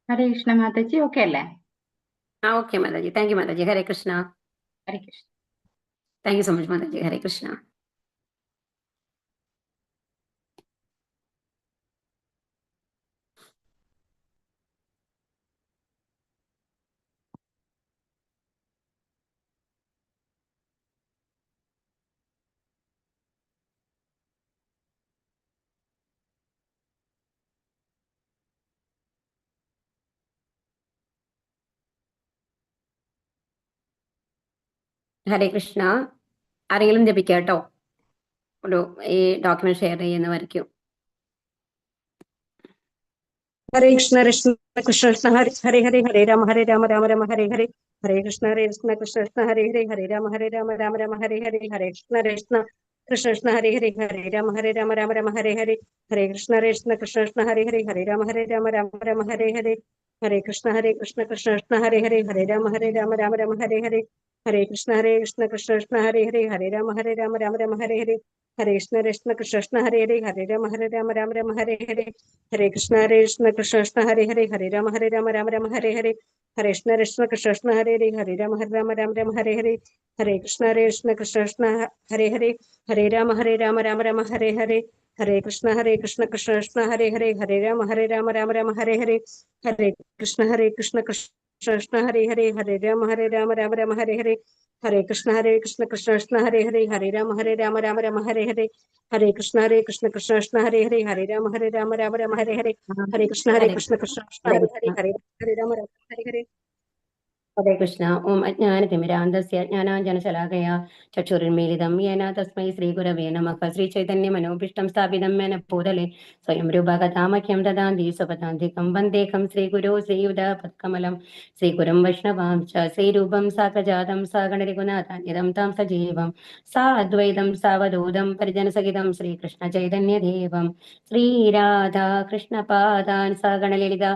ഹരേ കൃഷ്ണ മാതാജി, ഓക്കെ അല്ലേ? ഓക്കെ മാതാജി. താങ്ക് യു മാതാജി. Hare Krishna. Hare Krishna. Thank you so much മാതാജി. ഹരേ കൃഷ്ണ. ഹരേ കൃഷ്ണ. ആരെങ്കിലും ജപിക്കാം കേട്ടോ. ഈ ഡോക്യുമെന്റ് ഷെയർ ചെയ്യുന്നവരയ്ക്കും. ഹരേ കൃഷ്ണ കൃഷ്ണ കൃഷ്ണ കൃഷ്ണ ഹരേ ഹരേ ഹരേ ഹരേ രാമ രാമ രാമ ഹരേ ഹരേ ഹരേ കൃഷ്ണ കൃഷ്ണ കൃഷ്ണ ഹരേ ഹരേ രാമ രാമ ഹരേ ഹരേ ഹരേ കൃഷ്ണ കൃഷ്ണ കൃഷ്ണ ഹരേ ഹരേ രാമ രാമ ഹരേ ഹരേ ഹരേ കൃഷ്ണ കൃഷ്ണ കൃഷ്ണ ഹരേ ഹരേ രാമ രാമ ഹരേ ഹരേ ഹരേ കൃഷ്ണ കൃഷ്ണ കൃഷ്ണ ഹരേ ഹരേ രാമ രാമ ഹരേ ഹരേ ഹരേ കൃഷ്ണ കൃഷ്ണ കൃഷ്ണ ഹരേ ഹരേ രാമ രാമ ഹരേ ഹരേ ഹരേ കൃഷ്ണ കൃഷ്ണ ഹരേ ഹരേ രാമ രാമ ഹരേ ഹരേ ഹരേ കൃഷ്ണ കൃഷ്ണ ഹരേ ഹരേ രാമ രാമ ഹരേ ഹരേ ഹരേ കൃഷ്ണ കൃഷ്ണ ഹരേ രാമ രാമ ഹരേ ഹരേ ഹരേ കൃഷ്ണ കൃഷ്ണ ഹരേ ഹരേ രാമ രാമ ഹരേ ഹരേ ഹരേ കൃഷ്ണ കൃഷ്ണ ഹരേ ഹരേ രാമ രാമ ഹരേ ഹരേ ഹരേ കൃഷ്ണ കൃഷ്ണ ഹരേ ഹരേ രാമ രാമ ഹരേ ഹരേ ഹരേ കൃഷ്ണ കൃഷ്ണ ഹരേ ഹരേ രാമ രാമ ഹരേ ഹരേ ഹരേ കൃഷ്ണ കൃഷ്ണ ഹരേ ഹരേ രാമ രാമ ഹരേ ഹരേ ഹരേ കൃഷ്ണ കൃഷ്ണ കൃഷ്ണ ഹരേ ഹരേ രാമ ഹരേ ഹരേ ഹരേ കൃഷ്ണ. ഓം അജ്ഞാനതിമിരാന്ധസ്യ ജ്ഞാനാഞ്ജനശലാകയാ ചക്ഷുരുന്മീലിതം യേന തസ്മൈ ശ്രീഗുരവേ നമഃ. ശ്രീചൈതന്യമനോഭീഷ്ടം സ്ഥാപിതം മേന ഭൂതലേ സ്വയം രൂപകഥാമഖ്യം ദദാന്തി സ്വപദാന്തികം വന്ദേഹം ശ്രീഗുരോ ശ്രീയുതാപത്കമലം ശ്രീഗുരും വൈഷ്ണവാംശ്ച ശ്രീരൂപം സാഗ്രജാതം സഗണരഘുനാഥാന്യതം താം സജീവം സാ അദ്വൈതം സാവധൂതം പരിജനസഹിതം ശ്രീകൃഷ്ണചൈതന്യദേവം ശ്രീരാധാ കൃഷ്ണപാദാൻ സഗണലളിത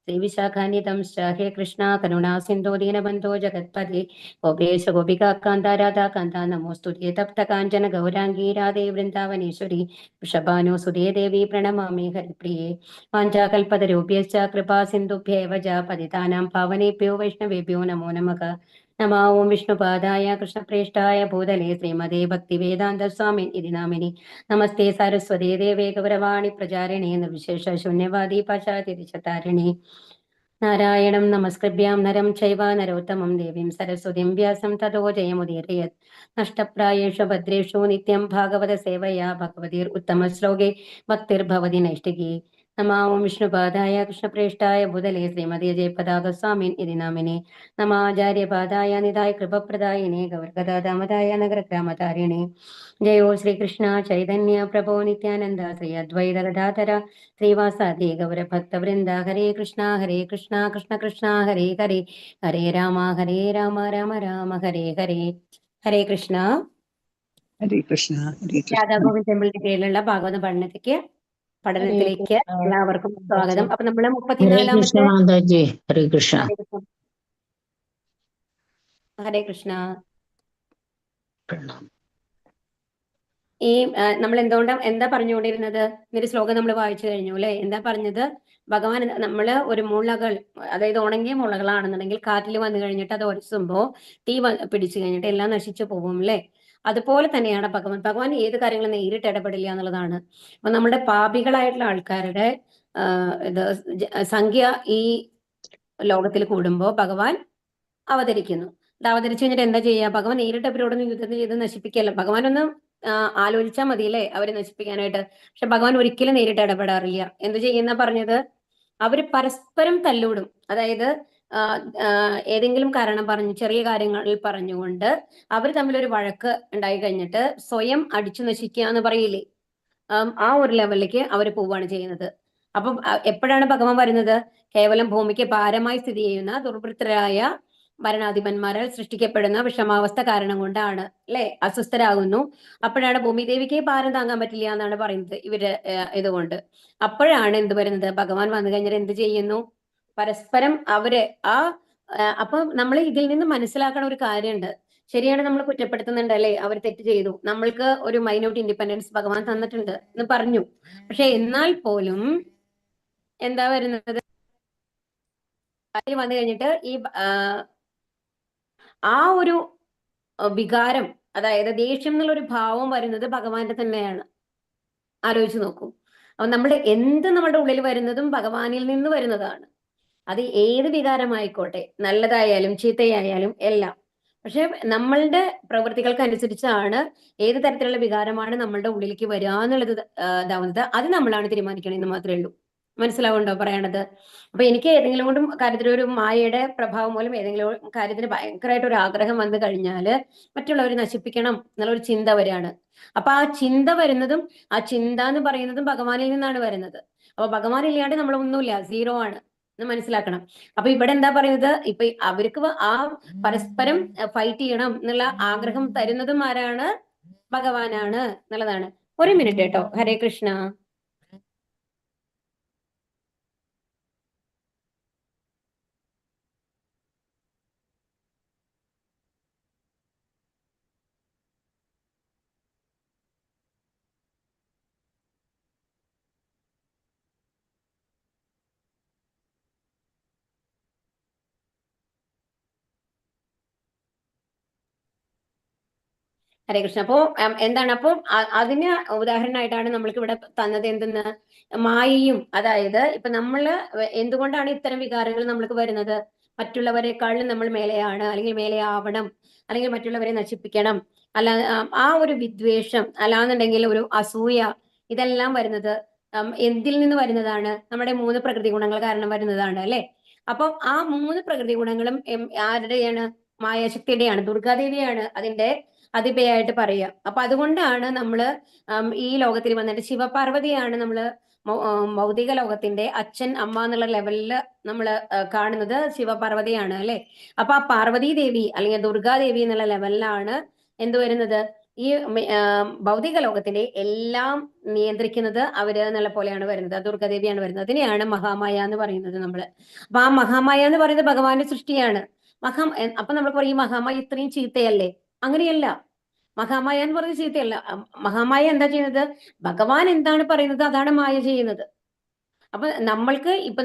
ശ്രീവിശാഖാന്യതം ഹേ കൃഷ്ണ കരുണാ സിന്ധോ ദീനബന്ധോ ജഗത്പതി ഗോപേശ ഗോപികാ കാന്ത രാധാ കാന്ത നമോസ്തുതേ തപ്ത കാഞ്ചന ഗൗരാംഗീ രാധേ വൃന്ദാവനേശ്വരി വൃഷഭാനുസുതേ ദേവി പ്രണമാമി ഹരിപ്രിയേ വാഞ്ചാകൽപതരൂപ്യശ്ച കൃപാ സിന്ധുഭ്യേവ ച പതിതാനാം പാവനേഭ്യോ വൈഷ്ണവേഭ്യോ നമോ നമഃ. നമോ ഓം വിഷ്ണുപാദായ കൃഷ്ണപ്രേഷ്ഠായ ഭൂതലേ ശ്രീമതേ ഭക്തിവേദാന്ത സ്വാമി ഇതി നാമിനി നമസ്തേ സാരസ്വതേ ദേവേ ഗൗരവാണി പ്രചാരിണേ നിർവിശേഷ ശൂന്യവാദി പാശാതിരിശതാരിണി നാരായണം നമസ്കൃഭ്യാം നരം ചൈവ നരോത്തമം ദേവീം സരസ്വതീം വ്യാസം തതോ ജയമുദീരയത് നഷ്ടപ്രായേഷു ഭദ്രേഷു നിത്യം ഭാഗവത സേവയാ ഭഗവതീർ ഉത്തമ ശ്ലോകേ ഭക്തിർഭവതി നൈഷ്ഠികി. നമോ ഓം വിഷ്ണുപാദായ കൃഷ്ണപ്രേഷ്ഠായ ഭൂതലേ ശ്രീമതേ ജയപതാക സ്വാമിൻ ഇതി നാമിനി നമാചാര്യപാദായ നിതായ കൃപപ്രദായിനേ ഗൗരഗദാദാമതായ നഗരഗ്രാമതാരിണേ. ജയോ ശ്രീകൃഷ്ണ ചൈതന്യ പ്രഭോ നിത്യാനന്ദ ശ്രീ അദ്വൈത ഗദാധര ശ്രീവാസാദി ഗൗരഭക്തവൃന്ദ. ഹരേ കൃഷ്ണ കൃഷ്ണ കൃഷ്ണ ഹരേ ഹരേ ഹരേ രാമ രാമ രാമ ഹരേ ഹരേ. ഹരേ കൃഷ്ണ. ഹരേ കൃഷ്ണ ഹരേ കൃഷ്ണ. രാധാഗോവിന്ദ് ടെമ്പിളിന്റെ കീഴിലുള്ള ഭാഗവത പഠനത്തിലേക്ക് എല്ലാവർക്കും സ്വാഗതം. അപ്പൊ നമ്മള് ഹരേ കൃഷ്ണ 34-ാമത്തെ മാതാജി. ഹരേ കൃഷ്ണ. ഹരേ കൃഷ്ണ. പ്രണാം. ഈ നമ്മൾ എന്താ പറഞ്ഞുകൊണ്ടിരുന്നത്? ഒരു ശ്ലോകം നമ്മൾ വായിച്ചു കഴിഞ്ഞു അല്ലെ? എന്താ പറഞ്ഞത്? ഭഗവാൻ നമ്മള് ഒരു മുളകൾ, അതായത് ഉണങ്ങിയ മുളകളാണെന്നുണ്ടെങ്കിൽ കാറ്റിൽ വന്നു കഴിഞ്ഞിട്ട് അത് ഒരസുമ്പോ തീ പിടിച്ചു കഴിഞ്ഞിട്ട് എല്ലാം നശിച്ചു പോകും അല്ലെ? അതുപോലെ തന്നെയാണ് ഭഗവാൻ ഏത് കാര്യങ്ങളും നേരിട്ട് ഇടപെടില്ല എന്നുള്ളതാണ്. അപ്പൊ നമ്മുടെ പാപികളായിട്ടുള്ള ആൾക്കാരുടെ ഇത് സംഖ്യ ഈ ലോകത്തിൽ കൂടുമ്പോ ഭഗവാൻ അവതരിക്കുന്നു. അത് അവതരിച്ചു കഴിഞ്ഞിട്ട് എന്താ ചെയ്യുക? ഭഗവാൻ നേരിട്ട് അവരോടൊന്നും യുദ്ധം ചെയ്ത് നശിപ്പിക്കല്ല. ഭഗവാൻ ഒന്ന് ആലോചിച്ചാൽ മതിയല്ലേ അവരെ നശിപ്പിക്കാനായിട്ട്. പക്ഷെ ഭഗവാൻ ഒരിക്കലും നേരിട്ട് ഇടപെടാറില്ല. എന്ത് ചെയ്യുന്ന പറഞ്ഞത്? അവര് പരസ്പരം തല്ലൂടും. അതായത് ഏതെങ്കിലും കാരണം പറഞ്ഞ്, ചെറിയ കാര്യങ്ങളിൽ പറഞ്ഞുകൊണ്ട് അവർ തമ്മിലൊരു വഴക്ക് ഉണ്ടായി കഴിഞ്ഞിട്ട് സ്വയം അടിച്ചു നശിക്കുക എന്ന് പറയില്ലേ, ആ ഒരു ലെവലിലേക്ക് അവർ പോവുകയാണ് ചെയ്യുന്നത്. അപ്പം എപ്പോഴാണ് ഭഗവാൻ വരുന്നത്? കേവലം ഭൂമിക്ക് ഭാരമായി സ്ഥിതി ചെയ്യുന്ന ദുർവൃത്തരായ ഭരണാധിപന്മാരാൽ സൃഷ്ടിക്കപ്പെടുന്ന വിഷമാവസ്ഥ കാരണം കൊണ്ടാണ് അല്ലെ? അസ്വസ്ഥരാകുന്നു. അപ്പോഴാണ് ഭൂമിദേവിക്ക് ഭാരം താങ്ങാൻ പറ്റില്ല എന്നാണ് പറയുന്നത് ഇവര് ഇതുകൊണ്ട്. അപ്പോഴാണ് എന്ത് വരുന്നത്? ഭഗവാൻ വന്നു കഴിഞ്ഞാൽ എന്ത് ചെയ്യുന്നു? പരസ്പരം അവര് അപ്പൊ നമ്മൾ ഇതിൽ നിന്ന് മനസ്സിലാക്കണ ഒരു കാര്യമുണ്ട്. ശരിയാണ്, നമ്മൾ കുറ്റപ്പെടുത്തുന്നുണ്ട് അല്ലെ? അവർ തെറ്റ് ചെയ്തു, നമ്മൾക്ക് ഒരു മൈന്യൂട്ട് ഇൻഡിപെൻഡൻസ് ഭഗവാൻ തന്നിട്ടുണ്ട് എന്ന് പറഞ്ഞു. പക്ഷെ എന്നാൽ പോലും എന്താ വരുന്നത്? അതിൽ വന്നു കഴിഞ്ഞിട്ട് ആ ഒരു വികാരം, അതായത് ദേഷ്യം എന്നുള്ളൊരു ഭാവം വരുന്നത് ഭഗവാന്റെ തന്നെയാണ്. ആലോചിച്ച് നോക്കൂ. അപ്പൊ നമ്മുടെ ഉള്ളിൽ വരുന്നതും ഭഗവാനിൽ നിന്ന് വരുന്നതാണ്. അത് ഏത് വികാരമായിക്കോട്ടെ, നല്ലതായാലും ചീത്തയായാലും എല്ലാം. പക്ഷെ നമ്മളുടെ പ്രവൃത്തികൾക്കനുസരിച്ചാണ് ഏത് തരത്തിലുള്ള വികാരമാണ് നമ്മളുടെ ഉള്ളിലേക്ക് വരിക എന്നുള്ളത് ഇതാവുന്നത്. അത് നമ്മളാണ് തീരുമാനിക്കണമെന്ന് മാത്രമേ ഉള്ളൂ. മനസ്സിലാവുണ്ടോ പറയണത്? അപ്പൊ എനിക്ക് ഏതെങ്കിലും കൊണ്ടും കാര്യത്തിൽ ഒരു മായയുടെ പ്രഭാവം മൂലം ഏതെങ്കിലും കാര്യത്തിന് ഭയങ്കരമായിട്ട് ഒരു ആഗ്രഹം വന്നു കഴിഞ്ഞാൽ മറ്റുള്ളവരെ നശിപ്പിക്കണം എന്നുള്ള ഒരു ചിന്ത വരികയാണ്. അപ്പൊ ആ ചിന്ത വരുന്നതും, ആ ചിന്ത എന്ന് പറയുന്നതും ഭഗവാനിൽ നിന്നാണ് വരുന്നത്. അപ്പൊ ഭഗവാൻ ഇല്ലാണ്ട് നമ്മളൊന്നുമില്ല, സീറോ ആണ് എന്ന് മനസ്സിലാക്കണം. അപ്പൊ ഇവിടെ എന്താ പറയുന്നത്, ഇപ്പൊ അവർക്ക് ആ പരസ്പരം ഫൈറ്റ് ചെയ്യണം എന്നുള്ള ആഗ്രഹം തരുന്നതും ആരാണ്? ഭഗവാനാണ് എന്നുള്ളതാണ്. ഒരു മിനിറ്റ് കേട്ടോ. ഹരേ കൃഷ്ണ. ഹരേ കൃഷ്ണ. അപ്പോ എന്താണ്, അപ്പോ അതിന് ഉദാഹരണമായിട്ടാണ് നമ്മൾക്ക് ഇവിടെ തന്നത് എന്തെന്ന്, മായയും. അതായത് ഇപ്പൊ നമ്മള് എന്തുകൊണ്ടാണ് ഇത്തരം വികാരങ്ങൾ നമ്മൾക്ക് വരുന്നത്? മറ്റുള്ളവരെക്കാളും നമ്മൾ മേലെയാണ്, അല്ലെങ്കിൽ മേലെ ആവണം, അല്ലെങ്കിൽ മറ്റുള്ളവരെ നശിപ്പിക്കണം, അല്ല ആ ഒരു വിദ്വേഷം, അല്ലാന്നുണ്ടെങ്കിൽ ഒരു അസൂയ, ഇതെല്ലാം വരുന്നത് എന്തിൽ നിന്ന് വരുന്നതാണ്? നമ്മുടെ 3 പ്രകൃതി ഗുണങ്ങൾ കാരണം വരുന്നതാണ് അല്ലെ? അപ്പൊ ആ 3 പ്രകൃതി ഗുണങ്ങളും ആരുടെയാണ്? മായാശക്തിയുടെയാണ്. ദുർഗാദേവിയാണ് അതിന്റെ അതിപയായിട്ട് പറയുക. അപ്പൊ അതുകൊണ്ടാണ് നമ്മള് ഈ ലോകത്തിൽ വന്നിട്ട് ശിവപാർവതിയാണ് നമ്മള് ഭൗതിക ലോകത്തിന്റെ അച്ഛൻ അമ്മ എന്നുള്ള ലെവലില് നമ്മൾ കാണുന്നത് ശിവപാർവതിയാണ് അല്ലെ? അപ്പൊ ആ പാർവതി ദേവി അല്ലെങ്കിൽ ദുർഗാദേവി എന്നുള്ള ലെവലിലാണ് എന്ത് വരുന്നത്? ഈ ഭൗതിക ലോകത്തിന്റെ എല്ലാം നിയന്ത്രിക്കുന്നത് അവര് എന്നുള്ള പോലെയാണ് വരുന്നത്. ദുർഗാദേവിയാണ് വരുന്നത്. അതിനെയാണ് മഹാമായ എന്ന് പറയുന്നത് നമ്മള്. അപ്പൊ ആ മഹാമായ എന്ന് പറയുന്നത് ഭഗവാന്റെ സൃഷ്ടിയാണ്. അപ്പൊ നമ്മൾ പറയും മഹാമായ ഇത്രയും ചീത്തയല്ലേ? അങ്ങനെയല്ല. മഹാമായ എന്ന് പറയുന്നത് ചീത്തയല്ല. മഹാമായ എന്താ ചെയ്യുന്നത്? ഭഗവാൻ എന്താണ് പറയുന്നത് അതാണ് മായ ചെയ്യുന്നത്. അപ്പൊ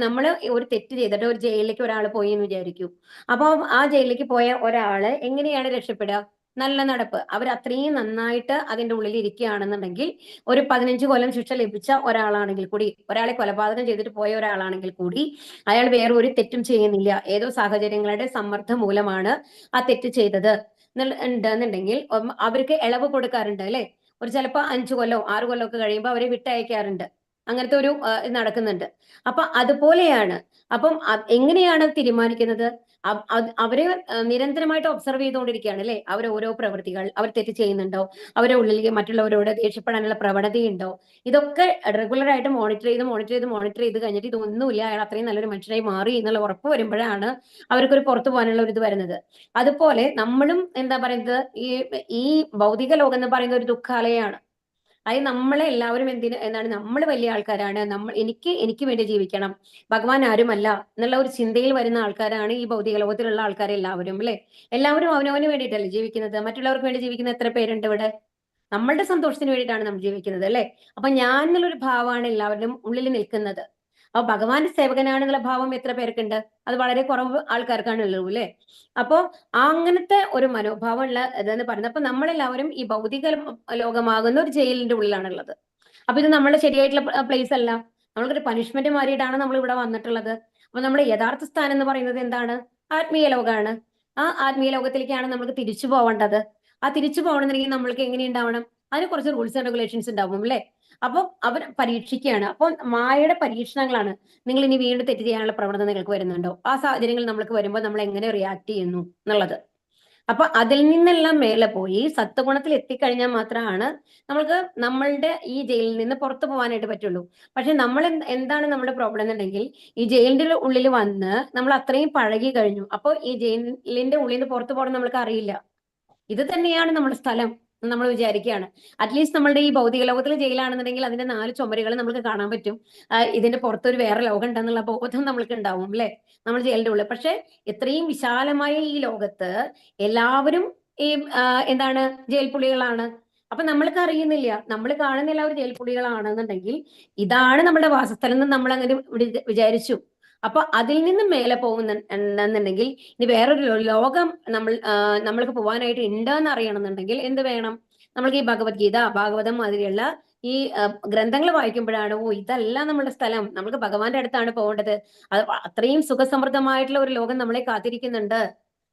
നമ്മള് ഒരു തെറ്റ് ചെയ്തിട്ട് ഒരു ജയിലിലേക്ക് ഒരാൾ പോയി എന്ന് വിചാരിക്കൂ. അപ്പൊ ആ ജയിലിലേക്ക് പോയ ഒരാള് എങ്ങനെയാണ് രക്ഷപ്പെടുക? നല്ല നടപ്പ്. അവർ അത്രയും നന്നായിട്ട് അതിന്റെ ഉള്ളിൽ ഇരിക്കുകയാണെന്നുണ്ടെങ്കിൽ, ഒരു 15 കൊല്ലം ശിക്ഷ ലഭിച്ച ഒരാളാണെങ്കിൽ കൂടി, ഒരാളെ കൊലപാതകം ചെയ്തിട്ട് പോയ ഒരാളാണെങ്കിൽ കൂടി, അയാൾ വേറെ ഒരു തെറ്റും ചെയ്യുന്നില്ല, ഏതോ സാഹചര്യങ്ങളുടെ സമ്മർദ്ദം മൂലമാണ് ആ തെറ്റ് ചെയ്തത് ഉണ്ടെന്നുണ്ടെങ്കിൽ അവർക്ക് ഇളവ് കൊടുക്കാറുണ്ട് അല്ലെ? ഒരു ചിലപ്പോൾ 5 കൊല്ലോ 6 കൊല്ലോ ഒക്കെ കഴിയുമ്പോൾ അവരെ വിട്ടയക്കാറുണ്ട്. അങ്ങനത്തെ ഒരു നടക്കുന്നുണ്ട്. അപ്പൊ അതുപോലെയാണ്. അപ്പം എങ്ങനെയാണ് തീരുമാനിക്കുന്നത്? അവരെ നിരന്തരമായിട്ട് ഒബ്സർവ് ചെയ്തുകൊണ്ടിരിക്കുകയാണ് അല്ലെ? അവരെ ഓരോ പ്രവൃത്തികൾ, അവർ തെറ്റ് ചെയ്യുന്നുണ്ടോ, അവരെ ഉള്ളിൽ മറ്റുള്ളവരോട് ദേഷ്യപ്പെടാനുള്ള പ്രവണതയുണ്ടോ, ഇതൊക്കെ റെഗുലർ ആയിട്ട് മോണിറ്റർ ചെയ്ത് കഴിഞ്ഞിട്ട് ഇതൊന്നുമില്ല, അയാൾ അത്രയും നല്ലൊരു മനുഷ്യനായി മാറി എന്നുള്ള ഉറപ്പ് വരുമ്പോഴാണ് അവർക്കൊരു പുറത്തു പോകാനുള്ള ഒരു ഇത് വരുന്നത്. അതുപോലെ നമ്മളും എന്താ പറയുന്നത്, ഈ ഭൗതിക ലോകം എന്ന് പറയുന്ന ഒരു ദുഃഖാലയാണ്. അതായത് നമ്മളെ എല്ലാവരും എന്താണ്, നമ്മൾ വലിയ ആൾക്കാരാണ്, എനിക്ക് വേണ്ടി ജീവിക്കണം, ഭഗവാൻ ആരുമല്ല എന്നുള്ള ഒരു ചിന്തയിൽ വരുന്ന ആൾക്കാരാണ് ഈ ഭൗതിക ലോകത്തിലുള്ള ആൾക്കാരെല്ലാവരും അല്ലെ? എല്ലാവരും അവനവന് വേണ്ടിയിട്ടല്ലേ ജീവിക്കുന്നത്? മറ്റുള്ളവർക്ക് വേണ്ടി ജീവിക്കുന്ന എത്ര പേരുണ്ട് ഇവിടെ? നമ്മളുടെ സന്തോഷത്തിന് വേണ്ടിയിട്ടാണ് നമ്മൾ ജീവിക്കുന്നത് അല്ലെ? അപ്പൊ ഞാൻ എന്നുള്ളൊരു ഭാവമാണ് എല്ലാവരുടെയും ഉള്ളിൽ നിൽക്കുന്നത്. അപ്പൊ ഭഗവാന്റെ സേവകനാണെന്നുള്ള ഭാവം എത്ര പേർക്കുണ്ട്? അത് വളരെ കുറവ് ആൾക്കാർക്കാണ് ഉള്ളൂ അല്ലെ? അപ്പോ അങ്ങനത്തെ ഒരു മനോഭാവം ഉള്ള ഇതെന്ന് പറയുന്നത്, അപ്പൊ നമ്മളെല്ലാവരും ഈ ഭൗതിക ലോകമാകുന്ന ഒരു ജയിലിന്റെ ഉള്ളിലാണുള്ളത്. അപ്പൊ ഇത് നമ്മുടെ ശരിയായിട്ടുള്ള പ്ലേസ് അല്ല. നമ്മൾക്കൊരു പനിഷ്മെന്റ് മാറിയിട്ടാണ് നമ്മൾ ഇവിടെ വന്നിട്ടുള്ളത്. അപ്പൊ നമ്മുടെ യഥാർത്ഥ സ്ഥാനം എന്ന് പറയുന്നത് എന്താണ്? ആത്മീയ ലോകമാണ്. ആ ആത്മീയ ലോകത്തിലേക്കാണ് നമുക്ക് തിരിച്ചു പോവേണ്ടത്. ആ തിരിച്ചു പോകണമെന്നുണ്ടെങ്കിൽ നമ്മൾക്ക് എങ്ങനെ ഉണ്ടാവണം? അതിന് കുറച്ച് റൂൾസ് ആൻഡ് റെഗുലേഷൻസ് ഉണ്ടാവും അല്ലെ? അപ്പൊ അവർ പരീക്ഷിക്കുകയാണ്. അപ്പൊ മായയുടെ പരീക്ഷണങ്ങളാണ്. നിങ്ങൾ ഇനി വീണ്ടും തെറ്റ് ചെയ്യാനുള്ള പ്രവണത നിങ്ങൾക്ക് വരുന്നുണ്ടോ? ആ സാഹചര്യങ്ങൾ നമ്മൾക്ക് വരുമ്പോൾ നമ്മൾ എങ്ങനെ റിയാക്ട് ചെയ്യുന്നു എന്നുള്ളത്. അപ്പൊ അതിൽ നിന്നെല്ലാം മേലെ പോയി സത്വഗുണത്തിൽ എത്തിക്കഴിഞ്ഞാൽ മാത്രമാണ് നമ്മൾക്ക് നമ്മളുടെ ഈ ജയിലിൽ നിന്ന് പുറത്തു പോകാനായിട്ട് പറ്റുള്ളൂ. പക്ഷെ നമ്മൾ എന്താണ് നമ്മുടെ പ്രോബ്ലം എന്നുണ്ടെങ്കിൽ, ഈ ജയിലിന്റെ ഉള്ളിൽ വന്ന് നമ്മൾ അത്രയും പഴകി കഴിഞ്ഞു. അപ്പോൾ ഈ ജയിലിന്റെ ഉള്ളിൽ നിന്ന് പുറത്തു പോകണം നമ്മൾക്ക് അറിയില്ല. ഇത് തന്നെയാണ് നമ്മുടെ സ്ഥലം നമ്മൾ വിചാരിക്കുകയാണ്. അറ്റ്ലീസ്റ്റ് നമ്മളുടെ ഈ ഭൗതിക ലോകത്തിൽ ജയിലാണെന്നുണ്ടെങ്കിൽ അതിന്റെ 4 ചുമരുകൾ നമുക്ക് കാണാൻ പറ്റും. ഇതിന്റെ പുറത്തൊരു വേറെ ലോകം ഉണ്ടെന്നുള്ള ബോധം നമ്മൾക്ക് ഉണ്ടാവും അല്ലെ? നമ്മൾ ജയിലിന്റെ ഉള്ളിൽ. പക്ഷെ ഇത്രയും വിശാലമായ ഈ ലോകത്ത് എല്ലാവരും ഈ എന്താണ്, ജയിൽ പുള്ളികളാണ്. അപ്പൊ നമ്മൾക്ക് അറിയുന്നില്ല, നമ്മൾ കാണുന്ന എല്ലാവരും ജയിൽ പുള്ളികളാണെന്നുണ്ടെങ്കിൽ ഇതാണ് നമ്മുടെ വാസസ്ഥലം എന്ന് നമ്മൾ അങ്ങനെ വിചാരിച്ചു. അപ്പൊ അതിൽ നിന്നും മേലെ പോകുന്നുണ്ടെന്നുണ്ടെങ്കിൽ ഇനി വേറൊരു ലോകം നമ്മൾക്ക് പോകാനായിട്ട് ഉണ്ടെന്ന് അറിയണമെന്നുണ്ടെങ്കിൽ എന്ത് വേണം? നമ്മൾക്ക് ഈ ഭഗവത്ഗീത, ഭാഗവതം മാതിരിയുള്ള ഈ ഗ്രന്ഥങ്ങൾ വായിക്കുമ്പോഴാണ് ഇതല്ല നമ്മുടെ സ്ഥലം, നമുക്ക് ഭഗവാന്റെ അടുത്താണ് പോകേണ്ടത്, അത് അത്രയും സുഖസമൃദ്ധമായിട്ടുള്ള ഒരു ലോകം നമ്മളെ കാത്തിരിക്കുന്നുണ്ട്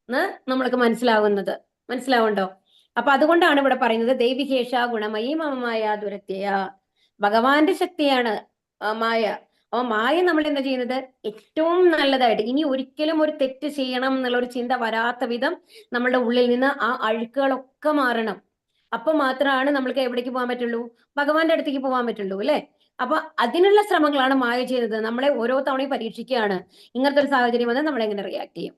എന്ന് നമ്മൾക്ക് മനസ്സിലാവുണ്ടോ? അപ്പൊ അതുകൊണ്ടാണ് ഇവിടെ പറയുന്നത് ദൈവികേഷ ഗുണമയി മമമായ ദുരത്യയ. ഭഗവാന്റെ ശക്തിയാണ് മായ. അപ്പൊ മായ നമ്മൾ എന്താ ചെയ്യുന്നത്? ഏറ്റവും നല്ലതായിട്ട് ഇനി ഒരിക്കലും ഒരു തെറ്റ് ചെയ്യണം എന്നുള്ള ഒരു ചിന്ത വരാത്ത വിധം നമ്മളുടെ ഉള്ളിൽ നിന്ന് ആ അഴുക്കുകളൊക്കെ മാറണം. അപ്പൊ മാത്രമാണ് നമ്മൾക്ക് എവിടേക്ക് പോകാൻ പറ്റുള്ളൂ? ഭഗവാന്റെ അടുത്തേക്ക് പോകാൻ പറ്റുള്ളൂ, അല്ലെ? അപ്പൊ അതിനുള്ള ശ്രമങ്ങളാണ് മായ ചെയ്യുന്നത്. നമ്മളെ ഓരോ തവണയും പരീക്ഷിക്കുകയാണ്. ഇങ്ങനത്തെ ഒരു സാഹചര്യം വന്നാൽ നമ്മൾ എങ്ങനെ റിയാക്ട് ചെയ്യും?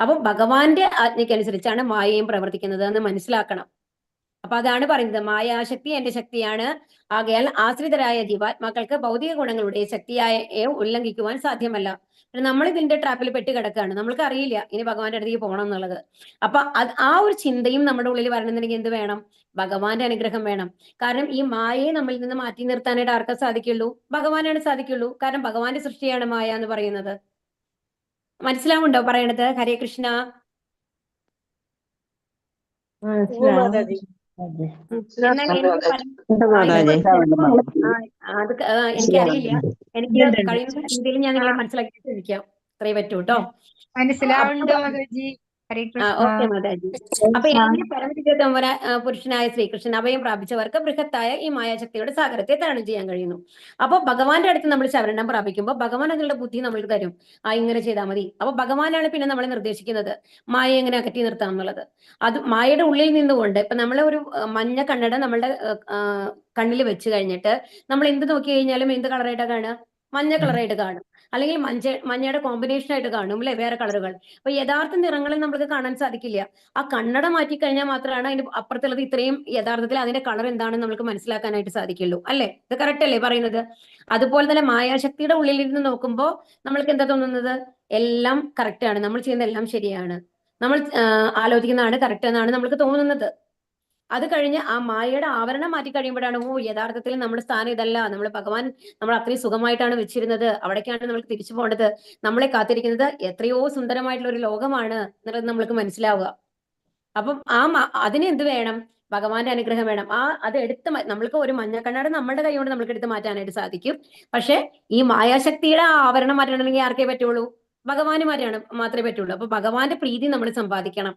അപ്പൊ ഭഗവാന്റെ ആജ്ഞയ്ക്കനുസരിച്ചാണ് മായയും പ്രവർത്തിക്കുന്നത് എന്ന് മനസ്സിലാക്കണം. അപ്പൊ അതാണ് പറയുന്നത്, മായാശക്തി എന്റെ ശക്തിയാണ്. ആകയാൽ ആശ്രിതരായ ജീവാത്മാക്കൾക്ക് ഭൗതിക ഗുണങ്ങളുടെ ശക്തിയായ ഉല്ലംഘിക്കുവാൻ സാധ്യമല്ല. നമ്മൾ ഇതിന്റെ ട്രാപ്പിൽ പെട്ട് കിടക്കുകയാണ്. നമ്മൾക്ക് അറിയില്ല ഇനി ഭഗവാന്റെ അടുത്തേക്ക് പോകണം എന്നുള്ളത്. അപ്പൊ ആ ഒരു ചിന്തയും നമ്മുടെ ഉള്ളിൽ വരണമെന്നുണ്ടെങ്കിൽ എന്ത് വേണം? ഭഗവാന്റെ അനുഗ്രഹം വേണം. കാരണം ഈ മായയെ നമ്മളിൽ നിന്ന് മാറ്റി നിർത്താനായിട്ട് ആർക്കാ സാധിക്കുള്ളൂ? ഭഗവാനാണ് സാധിക്കുള്ളൂ. കാരണം ഭഗവാന്റെ സൃഷ്ടിയാണ് മായ എന്ന് പറയുന്നത്. മനസ്സിലാവുണ്ടോ പറയണത്? ഹരേ കൃഷ്ണ. എന്നാൽ എനിക്കറിയില്ല, എനിക്ക് കഴിയുന്ന രീതിയിൽ ഞാൻ നിങ്ങളെ മനസ്സിലാക്കി ശ്രമിക്കാം. അത്രേ പറ്റൂ കേട്ടോ. മനസ്സിലാവുണ്ട് മാതാജി. ഹരേ കൃഷ്ണ. ഓക്കെ മാതാജി. അപ്പൊ എങ്ങനെ പരമദിവ്യതമര പുരുഷനായ ശ്രീകൃഷ്ണൻ അഭയം പ്രാപിച്ചവർക്ക് ബൃഹത്തായ ഈ മായാശക്തിയുടെ സാഗരത്തെ തരണം ചെയ്യാൻ കഴിയുന്നു. അപ്പൊ ഭഗവാന്റെ അടുത്ത് നമ്മൾ ശരണം പ്രാപിക്കുമ്പോൾ ഭഗവാൻ അതിനുള്ള ബുദ്ധി നമ്മൾക്ക് തരും. ഇങ്ങനെ ചെയ്താൽ മതി. അപ്പൊ ഭഗവാനാണ് പിന്നെ നമ്മളെ നിർദ്ദേശിക്കുന്നത് മായ എങ്ങനെ അകറ്റി നിർത്താം എന്നുള്ളത്. അത് മായയുടെ ഉള്ളിൽ നിന്നുകൊണ്ട് ഇപ്പൊ നമ്മളെ ഒരു മഞ്ഞ കണ്ണട നമ്മളുടെ കണ്ണിൽ വെച്ച് കഴിഞ്ഞിട്ട് നമ്മൾ എന്ത് നോക്കി കഴിഞ്ഞാലും എന്ത് കളറായിട്ടാ കാണുക? മഞ്ഞ കളറായിട്ട് കാണും. അല്ലെങ്കിൽ മഞ്ഞയുടെ കോമ്പിനേഷൻ ആയിട്ട് കാണും, അല്ലെ? വേറെ കളറുകൾ. അപ്പൊ യഥാർത്ഥ നിറങ്ങളിൽ നമുക്ക് കാണാൻ സാധിക്കില്ല. ആ കണ്ണട മാറ്റി കഴിഞ്ഞാൽ മാത്രമാണ് അതിന്റെ അപ്പുറത്തുള്ളത് ഇത്രയും യഥാർത്ഥത്തിൽ അതിന്റെ കളർ എന്താണെന്ന് നമുക്ക് മനസ്സിലാക്കാനായിട്ട് സാധിക്കുള്ളൂ, അല്ലെ? ഇത് കറക്റ്റ് അല്ലേ പറയുന്നത്? അതുപോലെ തന്നെ മായാശക്തിയുടെ ഉള്ളിലിരുന്ന് നോക്കുമ്പോൾ നമ്മൾക്ക് എന്താ തോന്നുന്നത്? എല്ലാം കറക്റ്റ് ആണ്, നമ്മൾ ചെയ്യുന്ന എല്ലാം ശരിയാണ്, നമ്മൾ ആലോചിക്കുന്നതാണ് കറക്റ്റ് എന്നാണ് നമ്മൾക്ക് തോന്നുന്നത്. അത് കഴിഞ്ഞ് ആ മായയുടെ ആവരണം മാറ്റി കഴിയുമ്പോഴാണ് യഥാർത്ഥത്തിൽ നമ്മുടെ സ്ഥാനം ഇതല്ല, നമ്മൾ ഭഗവാൻ നമ്മൾ അത്രയും സുഖമായിട്ടാണ് വെച്ചിരുന്നത്, അവിടേക്കാണ് നമ്മൾക്ക് തിരിച്ചു പോകേണ്ടത്, നമ്മളെ കാത്തിരിക്കുന്നത് എത്രയോ സുന്ദരമായിട്ടുള്ള ഒരു ലോകമാണ് എന്നുള്ളത് നമ്മൾക്ക് മനസ്സിലാവുക. അപ്പം അതിന് എന്ത് വേണം? ഭഗവാന്റെ അനുഗ്രഹം വേണം. അത് നമ്മൾക്ക് ഒരു മഞ്ഞക്കണ്ണാട നമ്മുടെ കൈ കൊണ്ട് നമ്മൾക്ക് എടുത്ത് മാറ്റാനായിട്ട് സാധിക്കും. പക്ഷെ ഈ മായാശക്തിയുടെ ആവരണം മാറ്റണമെങ്കിൽ ആർക്കേ പറ്റുള്ളൂ? ഭഗവാന് മാത്രമേ പറ്റുള്ളൂ. അപ്പൊ ഭഗവാന്റെ പ്രീതി നമ്മൾ സമ്പാദിക്കണം.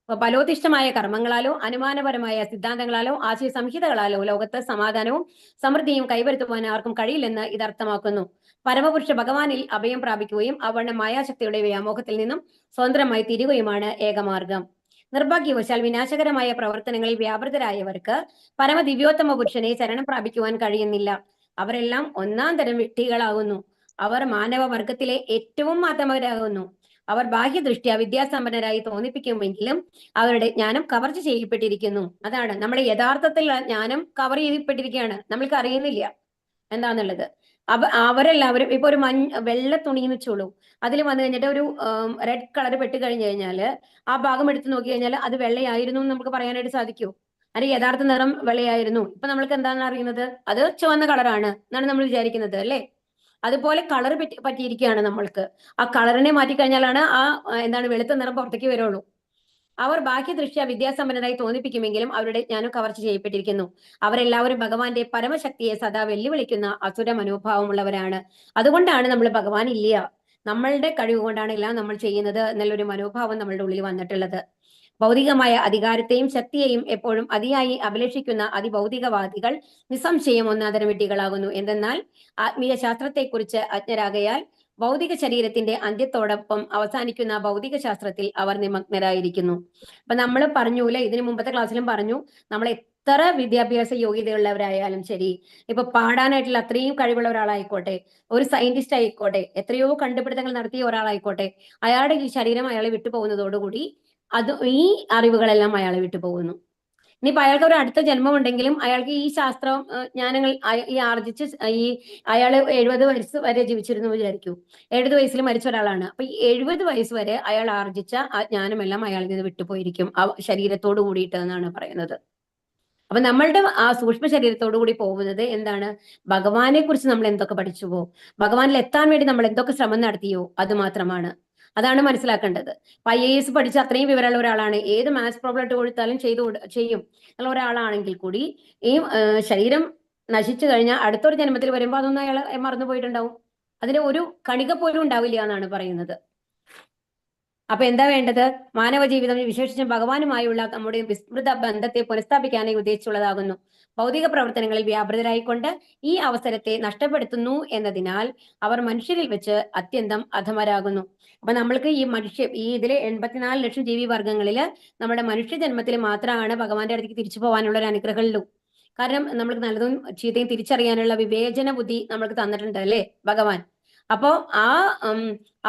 ഫലോദിഷ്ടമായ കർമ്മങ്ങളാലോ അനുമാനപരമായ സിദ്ധാന്തങ്ങളാലോ ആശയ സംഹിതകളാലോ ലോകത്ത് സമാധാനവും സമൃദ്ധിയും കൈവരുത്തുവാൻ ആർക്കും കഴിയില്ലെന്ന് ഇത് അർത്ഥമാക്കുന്നു. പരമപുരുഷ ഭഗവാനിൽ അഭയം പ്രാപിക്കുകയും അവരുടെ മായാശക്തിയുടെ വ്യാമോഹത്തിൽ നിന്നും സ്വതന്ത്രമായി തീരുകയുമാണ് ഏകമാർഗം. നിർഭാഗ്യവശാൽ വിനാശകരമായ പ്രവർത്തനങ്ങളിൽ വ്യാപൃതരായവർക്ക് പരമദിവ്യോത്തമ പുരുഷനെ ശരണം പ്രാപിക്കുവാൻ കഴിയുന്നില്ല. അവരെല്ലാം ഒന്നാം തരം വ്യക്തികളാകുന്നു. അവർ മാനവവർഗത്തിലെ ഏറ്റവും മാതമകരാകുന്നു. അവർ ബാഹ്യദൃഷ്ട്യാ വിദ്യാസമ്പന്നരായി തോന്നിപ്പിക്കുമെങ്കിലും അവരുടെ ജ്ഞാനം കവർച്ച ചെയ്യപ്പെട്ടിരിക്കുന്നു. അതാണ് നമ്മുടെ യഥാർത്ഥത്തിലുള്ള ജ്ഞാനം കവർ ചെയ്യപ്പെട്ടിരിക്കുകയാണ്, നമ്മൾക്ക് അറിയുന്നില്ല എന്താന്നുള്ളത്. അവരെല്ലാവരും ഇപ്പൊ ഒരു വെള്ള തുണി വെച്ചോളൂ, അതിൽ വന്നു കഴിഞ്ഞിട്ട് ഒരു റെഡ് കളർ പെട്ട് കഴിഞ്ഞു കഴിഞ്ഞാല് ആ ഭാഗം എടുത്ത് നോക്കി കഴിഞ്ഞാൽ അത് വെള്ളയായിരുന്നു എന്ന് നമുക്ക് പറയാനായിട്ട് സാധിക്കൂ? അതിന്റെ യഥാർത്ഥ നിറം വെള്ളയായിരുന്നു. ഇപ്പൊ നമ്മൾക്ക് എന്താണെന്ന് അറിയുന്നത്? അത് ചുവന്ന കളറാണ് എന്നാണ് നമ്മൾ വിചാരിക്കുന്നത്, അല്ലെ? അതുപോലെ കളർ പറ്റിയിരിക്കുകയാണ് നമ്മൾക്ക്. ആ കളറിനെ മാറ്റിക്കഴിഞ്ഞാലാണ് എന്താണ് വെളുത്ത നിറം പുറത്തേക്ക് വരുള്ളൂ. അവർ ബാഹ്യദൃഷ്ട്യാ വിദ്യാസമ്പന്നരായി തോന്നിപ്പിക്കുമെങ്കിലും അവരുടെ ജ്ഞാനം കവർച്ച ചെയ്യപ്പെട്ടിരിക്കുന്നു. അവരെല്ലാവരും ഭഗവാന്റെ പരമശക്തിയെ സദാ വെല്ലുവിളിക്കുന്ന അസുര മനോഭാവമുള്ളവരാണ്. അതുകൊണ്ടാണ് നമ്മൾ ഭഗവാൻ ഇല്ല, നമ്മളുടെ കഴിവ് കൊണ്ടാണ് എല്ലാം നമ്മൾ ചെയ്യുന്നത് എന്നുള്ളൊരു മനോഭാവം നമ്മളുടെ ഉള്ളിൽ വന്നിട്ടുള്ളത്. ഭൗതികമായ അധികാരത്തെയും ശക്തിയെയും എപ്പോഴും അതിയായി അഭിലഷിക്കുന്ന അതിഭൗതികവാദികൾ നിസ്സംശയം ഒന്നാന്തരം വിഡ്ഢികളാകുന്നു. എന്തെന്നാൽ ആത്മീയ ശാസ്ത്രത്തെക്കുറിച്ച് അജ്ഞരാകയാൽ ഭൗതിക ശരീരത്തിന്റെ അന്ത്യത്തോടൊപ്പം അവസാനിക്കുന്ന ഭൗതിക ശാസ്ത്രത്തിൽ അവർ നിമഗ്നരായിരിക്കുന്നു. അപ്പൊ നമ്മൾ പറഞ്ഞൂലെ, ഇതിന് മുമ്പത്തെ ക്ലാസ്സിലും പറഞ്ഞു, നമ്മൾ എത്ര വിദ്യാഭ്യാസ യോഗ്യതയുള്ളവരായാലും ശരി, ഇപ്പൊ പാടാനായിട്ടുള്ള അത്രയും കഴിവുള്ള ഒരാളായിക്കോട്ടെ, ഒരു സയന്റിസ്റ്റ് ആയിക്കോട്ടെ, എത്രയോ കണ്ടുപിടുത്തങ്ങൾ നടത്തിയ ഒരാളായിക്കോട്ടെ, അയാളുടെ ഈ ശരീരം അയാളെ വിട്ടുപോകുന്നതോടുകൂടി ഈ അറിവുകളെല്ലാം അയാളെ വിട്ടുപോകുന്നു. ഇനിയിപ്പോ അയാൾക്ക് ഒരു അടുത്ത ജന്മം ഉണ്ടെങ്കിലും അയാൾക്ക് ഈ ശാസ്ത്രം ജ്ഞാനങ്ങൾ ആർജിച്ച് അയാൾ 70 വയസ്സ് വരെ ജീവിച്ചിരുന്നു വിചാരിക്കൂ. 70 വയസ്സിൽ മരിച്ച ഒരാളാണ്. അപ്പൊ ഈ 70 വയസ്സ് വരെ അയാൾ ആർജിച്ച ആ ജ്ഞാനമെല്ലാം അയാളിൽ നിന്ന് വിട്ടുപോയിരിക്കും, ആ ശരീരത്തോട് കൂടിയിട്ട് എന്നാണ് പറയുന്നത്. അപ്പൊ നമ്മളുടെ ആ സൂക്ഷ്മ ശരീരത്തോടു കൂടി പോകുന്നത് എന്താണ്? ഭഗവാനെ കുറിച്ച് നമ്മൾ എന്തൊക്കെ പഠിച്ചുവോ, ഭഗവാനിൽ എത്താൻ വേണ്ടി നമ്മൾ എന്തൊക്കെ ശ്രമം നടത്തിയോ അത് മാത്രമാണ്. അതാണ് മനസ്സിലാക്കേണ്ടത്. ഇപ്പൊ IAS പഠിച്ച അത്രയും വിവരമുള്ള ഒരാളാണ്, ഏത് മാത്സ് പ്രോബ്ലം ഇട്ട് കൊടുത്താലും ചെയ്യും എന്നുള്ള ഒരാളാണെങ്കിൽ കൂടി ഈ ശരീരം നശിച്ചു കഴിഞ്ഞാൽ അടുത്തൊരു ജന്മത്തിൽ വരുമ്പോൾ അതൊന്നും അയാൾ മറന്നു പോയിട്ടുണ്ടാവും. അതിന് ഒരു കണിക പോലും ഉണ്ടാവില്ല എന്നാണ് പറയുന്നത്. അപ്പൊ എന്താ വേണ്ടത്? മാനവ ജീവിതം വിശേഷിച്ചും ഭഗവാനുമായുള്ള നമ്മുടെ വിസ്മൃത ബന്ധത്തെ പുനഃസ്ഥാപിക്കാനായി ഉദ്ദേശിച്ചുള്ളതാകുന്നു. ഭൗതിക പ്രവർത്തനങ്ങളിൽ വ്യാപൃതരായിക്കൊണ്ട് ഈ അവസരത്തെ നഷ്ടപ്പെടുത്തുന്നു എന്നതിനാൽ അവർ മനുഷ്യരിൽ വെച്ച് അത്യന്തം അധമരാകുന്നു. അപ്പൊ നമ്മൾക്ക് ഈ ഇതിലെ 84 ലക്ഷം ജീവി വർഗങ്ങളില് നമ്മുടെ മനുഷ്യ ജന്മത്തിൽ മാത്രമാണ് ഭഗവാന്റെ അടുത്തേക്ക് തിരിച്ചു പോകാനുള്ള ഒരു അനുഗ്രഹമുള്ളൂ. കാരണം നമ്മൾക്ക് നല്ലതും ചീത്തയും തിരിച്ചറിയാനുള്ള വിവേചന ബുദ്ധി നമ്മൾക്ക് തന്നിട്ടുണ്ട് അല്ലേ ഭഗവാൻ. അപ്പോ ആ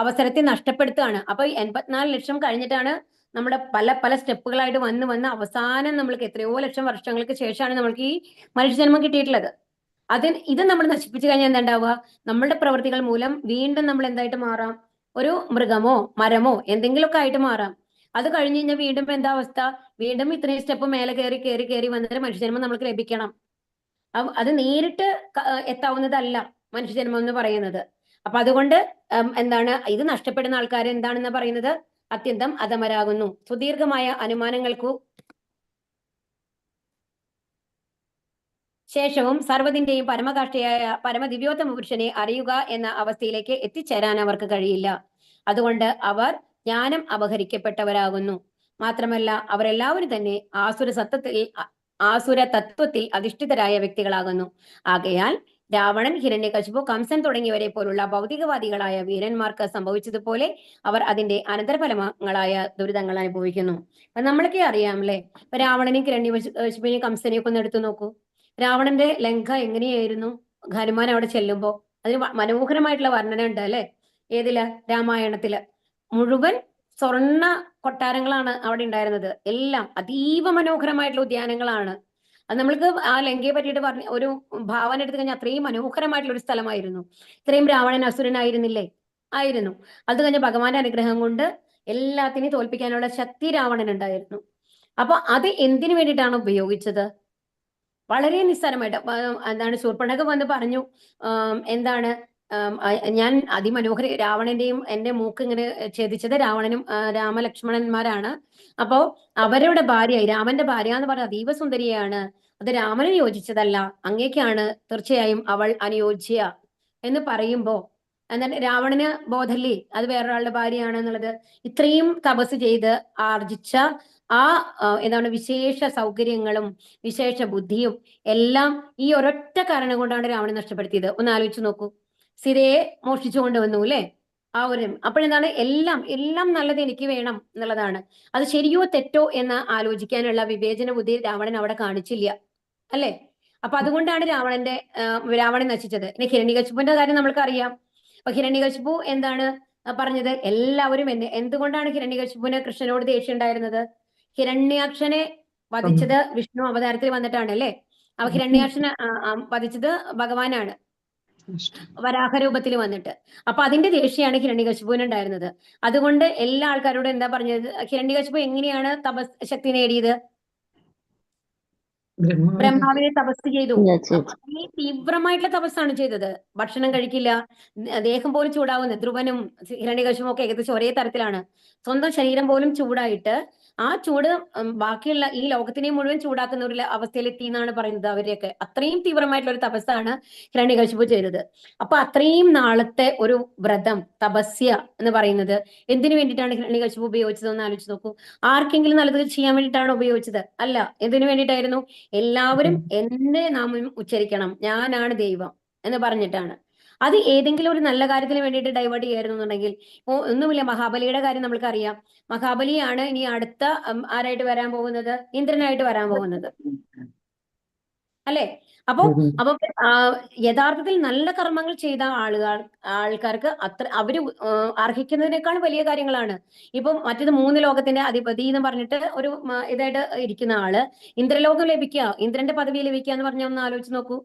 അവസരത്തെ നഷ്ടപ്പെടുത്തുകയാണ്. അപ്പൊ 84 ലക്ഷം കഴിഞ്ഞിട്ടാണ് നമ്മുടെ പല പല സ്റ്റെപ്പുകളായിട്ട് വന്ന് അവസാനം നമ്മൾക്ക് എത്രയോ ലക്ഷം വർഷങ്ങൾക്ക് ശേഷമാണ് നമ്മൾക്ക് ഈ മനുഷ്യജന്മം കിട്ടിയിട്ടുള്ളത്. ഇത് നമ്മൾ നശിപ്പിച്ചു കഴിഞ്ഞാൽ എന്താ ഉണ്ടാവുക? നമ്മളുടെ പ്രവൃത്തികൾ മൂലം വീണ്ടും നമ്മൾ എന്തായിട്ട് മാറാം? ഒരു മൃഗമോ മരമോ എന്തെങ്കിലുമൊക്കെ ആയിട്ട് മാറാം. അത് കഴിഞ്ഞ് കഴിഞ്ഞാൽ വീണ്ടും എന്താ അവസ്ഥ? വീണ്ടും ഇത്രയും സ്റ്റെപ്പ് മേലെ കയറി വന്നിട്ട് മനുഷ്യജന്മം നമുക്ക് ലഭിക്കണം. അത് നേരിട്ട് എത്താവുന്നതല്ല മനുഷ്യജന്മം എന്ന് പറയുന്നത്. അപ്പൊ അതുകൊണ്ട് എന്താണ് ഇത് നഷ്ടപ്പെടുന്ന ആൾക്കാർ എന്താണെന്ന് പറയുന്നത്? അത്യന്തം അധമരാകുന്നു. സുദീർഘമായ അനുമാനങ്ങൾക്കു ശേഷവും സർവ്വതിന്റെയും പരമകാഷ്ഠയായ പരമദിവ്യോത്തമ പുരുഷനെ അറിയുക എന്ന അവസ്ഥയിലേക്ക് എത്തിച്ചേരാൻ അവർക്ക് കഴിയില്ല. അതുകൊണ്ട് അവർ ജ്ഞാനം അപഹരിക്കപ്പെട്ടവരാകുന്നു. മാത്രമല്ല അവരെല്ലാവരും തന്നെ ആസുര തത്വത്തിൽ അധിഷ്ഠിതരായ വ്യക്തികളാകുന്നു. ആകയാൽ രാവണൻ, ഹിരണ്യകശിപു, കംസൻ തുടങ്ങിയവരെ പോലുള്ള ഭൗതികവാദികളായ വീരന്മാർക്ക് സംഭവിച്ചതുപോലെ അവർ അതിന്റെ അനന്തരഫലങ്ങളായ ദുരിതങ്ങൾ അനുഭവിക്കുന്നു. അപ്പൊ നമ്മളൊക്കെ അറിയാം അല്ലെ? ഇപ്പൊ രാവണനെയും ഹിരണ്യകശിപുവിനെയും കംസനെയും ഒക്കെ ഒന്ന് എടുത്തു നോക്കൂ. രാവണന്റെ ലങ്ക എങ്ങനെയായിരുന്നു? ഹനുമാൻ അവിടെ ചെല്ലുമ്പോ അതിന് മനോഹരമായിട്ടുള്ള വർണ്ണന ഉണ്ട് അല്ലെ? ഏതില്? രാമായണത്തില്. മുഴുവൻ സ്വർണ്ണ കൊട്ടാരങ്ങളാണ് അവിടെ ഉണ്ടായിരുന്നത്. എല്ലാം അതീവ മനോഹരമായിട്ടുള്ള ഉദ്യാനങ്ങളാണ്. അത് നമ്മൾക്ക് ആ ലങ്കയെ പറ്റിയിട്ട് പറഞ്ഞ ഒരു ഭാവന എടുത്തു കഴിഞ്ഞാൽ അത്രയും മനോഹരമായിട്ടുള്ള ഒരു സ്ഥലമായിരുന്നു. ഇത്രയും രാവണൻ അസുരനായിരുന്നില്ലേ? ആയിരുന്നു. അത് കഴിഞ്ഞ ഭഗവാന്റെ അനുഗ്രഹം കൊണ്ട് എല്ലാത്തിനെയും തോൽപ്പിക്കാനുള്ള ശക്തി രാവണൻ ഉണ്ടായിരുന്നു. അപ്പൊ അത് എന്തിനു വേണ്ടിയിട്ടാണ് ഉപയോഗിച്ചത്? വളരെ നിസ്സാരമായിട്ട്. എന്താണ് ശൂർപ്പണഖ വന്ന് പറഞ്ഞു, എന്താണ് ഞാൻ അതിമനോഹര രാവണന്റെയും എന്റെ മൂക്ക് ഇങ്ങനെ ഛേദിച്ചത് രാവണനും രാമലക്ഷ്മണന്മാരാണ്. അപ്പോ അവരുടെ ഭാര്യയായി രാമന്റെ ഭാര്യ എന്ന് പറഞ്ഞ അതീവ സുന്ദരിയാണ്. അത് രാമന് യോജിച്ചതല്ല, അങ്ങേക്കാണ് തീർച്ചയായും അവൾ അനുയോജ്യ എന്ന് പറയുമ്പോ എന്നാൽ രാവണന് ബോധല്ലേ അത് വേറൊരാളുടെ ഭാര്യയാണ് എന്നുള്ളത്? ഇത്രയും തപസ് ചെയ്ത് ആർജിച്ച എന്താണ് വിശേഷ സൗകര്യങ്ങളും വിശേഷ ബുദ്ധിയും എല്ലാം ഈ ഒരൊറ്റ കാരണം കൊണ്ടാണ് രാവണൻ നഷ്ടപ്പെടുത്തിയത്. ഒന്ന് ആലോചിച്ച് നോക്കൂ. സീതയെ മോഷ്ടിച്ചു കൊണ്ടുവന്നു അല്ലെ? അപ്പോഴെന്താണ്? എല്ലാം നല്ലത് എനിക്ക് വേണം എന്നുള്ളതാണ്. അത് ശരിയോ തെറ്റോ എന്ന് ആലോചിക്കാനുള്ള വിവേചന ബുദ്ധി രാവണൻ അവിടെ കാണിച്ചില്ല അല്ലെ? അപ്പൊ അതുകൊണ്ടാണ് രാവണൻ നശിച്ചത്. ഇനി ഹിരണ്യകശിപുവിന്റെ കാര്യം നമ്മൾക്ക് അറിയാം. അപ്പൊ ഹിരണ്യകശിപു എന്താണ് പറഞ്ഞത്? എല്ലാവരും എന്തുകൊണ്ടാണ് ഹിരണ്യകശിപുവിന് കൃഷ്ണനോട് ദേഷ്യം ഉണ്ടായിരുന്നത്? ഹിരണ്യാക്ഷനെ വധിച്ചത് വിഷ്ണു അവതാരത്തിൽ വന്നിട്ടാണ് അല്ലെ? അപ്പൊ ഹിരണ്യാക്ഷനെ വധിച്ചത് ഭഗവാനാണ് വരാഹരൂപത്തിൽ വന്നിട്ട്. അപ്പൊ അതിന്റെ ദേഷ്യമാണ് ഹിരണ്യകശിപുവിന് ഉണ്ടായിരുന്നത്. അതുകൊണ്ട് എല്ലാ ആൾക്കാരോടും എന്താ പറഞ്ഞത്? ഹിരണ്യകശിപു എങ്ങനെയാണ് തപസ് ശക്തി നേടിയത്? ബ്രഹ്മാവിനെ തപസ് ചെയ്തു. ഈ തീവ്രമായിട്ടുള്ള തപസ്സാണ് ചെയ്തത്. ഭക്ഷണം കഴിക്കില്ല, ദേഹം പോലും ചൂടാവുന്നത്. ധ്രുവനും ഹിരണ്യകശിപുവും ഒക്കെ ഏകദേശം ഒരേ തരത്തിലാണ്. സ്വന്തം ശരീരം പോലും ചൂടായിട്ട് ആ ചൂട് ബാക്കിയുള്ള ഈ ലോകത്തിനെ മുഴുവൻ ചൂടാക്കുന്ന ഒരു അവസ്ഥയിലെത്തി എന്നാണ് പറയുന്നത്. അവരെയൊക്കെ അത്രയും തീവ്രമായിട്ടുള്ള ഒരു തപസ്സാണ് ഹിരണ്യകശിപു ചെയ്തത്. അപ്പൊ അത്രയും നാളത്തെ ഒരു വ്രതം, തപസ്യ എന്ന് പറയുന്നത് എന്തിനു വേണ്ടിയിട്ടാണ് ഹിരണ്യകശിപു ഉപയോഗിച്ചതെന്ന് ആലോചിച്ച് നോക്കൂ. ആർക്കെങ്കിലും നല്ലത് ചെയ്യാൻ വേണ്ടിയിട്ടാണ് ഉപയോഗിച്ചത്? അല്ല. എന്തിനു വേണ്ടിയിട്ടായിരുന്നു? എല്ലാവരും എന്റെ നാമം ഉച്ചരിക്കണം, ഞാനാണ് ദൈവം എന്ന് പറഞ്ഞിട്ടാണ്. അത് ഏതെങ്കിലും ഒരു നല്ല കാര്യത്തിന് വേണ്ടിയിട്ട് ഡൈവേർട്ട് ചെയ്യായിരുന്നു എന്നുണ്ടെങ്കിൽ ഒന്നുമില്ല. മഹാബലിയുടെ കാര്യം നമ്മൾക്ക് അറിയാം. മഹാബലിയാണ് ഇനി അടുത്ത ആരായിട്ട് വരാൻ പോകുന്നത്? ഇന്ദ്രനായിട്ട് വരാൻ പോകുന്നത് അല്ലെ? അപ്പൊ യഥാർത്ഥത്തിൽ നല്ല കർമ്മങ്ങൾ ചെയ്ത ആൾക്കാർക്ക് അവര് അർഹിക്കുന്നതിനേക്കാൾ വലിയ കാര്യങ്ങളാണ്. ഇപ്പം മറ്റേത് 3 ലോകത്തിന്റെ അധിപതി എന്ന് പറഞ്ഞിട്ട് ഒരു ഇതായിട്ട് ഇരിക്കുന്ന ആള് ഇന്ദ്രലോകം ലഭിക്കുക, ഇന്ദ്രന്റെ പദവി ലഭിക്കുക എന്ന് പറഞ്ഞാൽ ഒന്ന് ആലോചിച്ച് നോക്കൂ.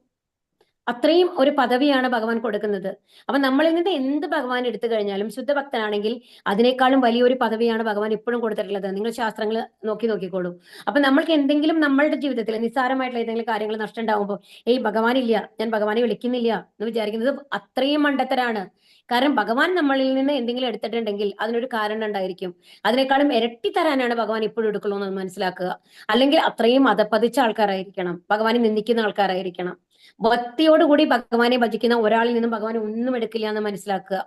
അത്രയും ഒരു പദവിയാണ് ഭഗവാൻ കൊടുക്കുന്നത്. അപ്പൊ നമ്മളിൽ നിന്ന് എന്ത് ഭഗവാൻ എടുത്തു കഴിഞ്ഞാലും ശുദ്ധഭക്തനാണെങ്കിൽ അതിനേക്കാളും വലിയൊരു പദവിയാണ് ഭഗവാൻ ഇപ്പോഴും കൊടുത്തിട്ടുള്ളത്. നിങ്ങൾ ശാസ്ത്രങ്ങൾ നോക്കിക്കോളൂ. അപ്പൊ നമ്മൾക്ക് എന്തെങ്കിലും നമ്മളുടെ ജീവിതത്തിൽ നിസ്സാരമായിട്ടുള്ള ഏതെങ്കിലും കാര്യങ്ങൾ നഷ്ടം ഉണ്ടാവുമ്പോൾ ഭഗവാൻ ഇല്ല, ഞാൻ ഭഗവാനെ വിളിക്കുന്നില്ല എന്ന് വിചാരിക്കുന്നത് അത്രയും മണ്ടത്തരാണ്. കാരണം ഭഗവാൻ നമ്മളിൽ നിന്ന് എന്തെങ്കിലും എടുത്തിട്ടുണ്ടെങ്കിൽ അതിനൊരു കാരണം ഉണ്ടായിരിക്കും. അതിനേക്കാളും ഇരട്ടി തരാനാണ് ഭഗവാൻ ഇപ്പോഴും എടുക്കുള്ളൂ എന്ന് മനസ്സിലാക്കുക. അല്ലെങ്കിൽ അത്രയും അധപ്പതിച്ച ആൾക്കാരായിരിക്കണം, ഭഗവാനെ നിന്ദിക്കുന്ന ആൾക്കാരായിരിക്കണം. ഭക്തിയോടുകൂടി ഭഗവാനെ ഭജിക്കുന്ന ഒരാളിൽ നിന്നും ഭഗവാൻ ഒന്നും എടുക്കില്ല എന്ന് മനസ്സിലാക്കുക.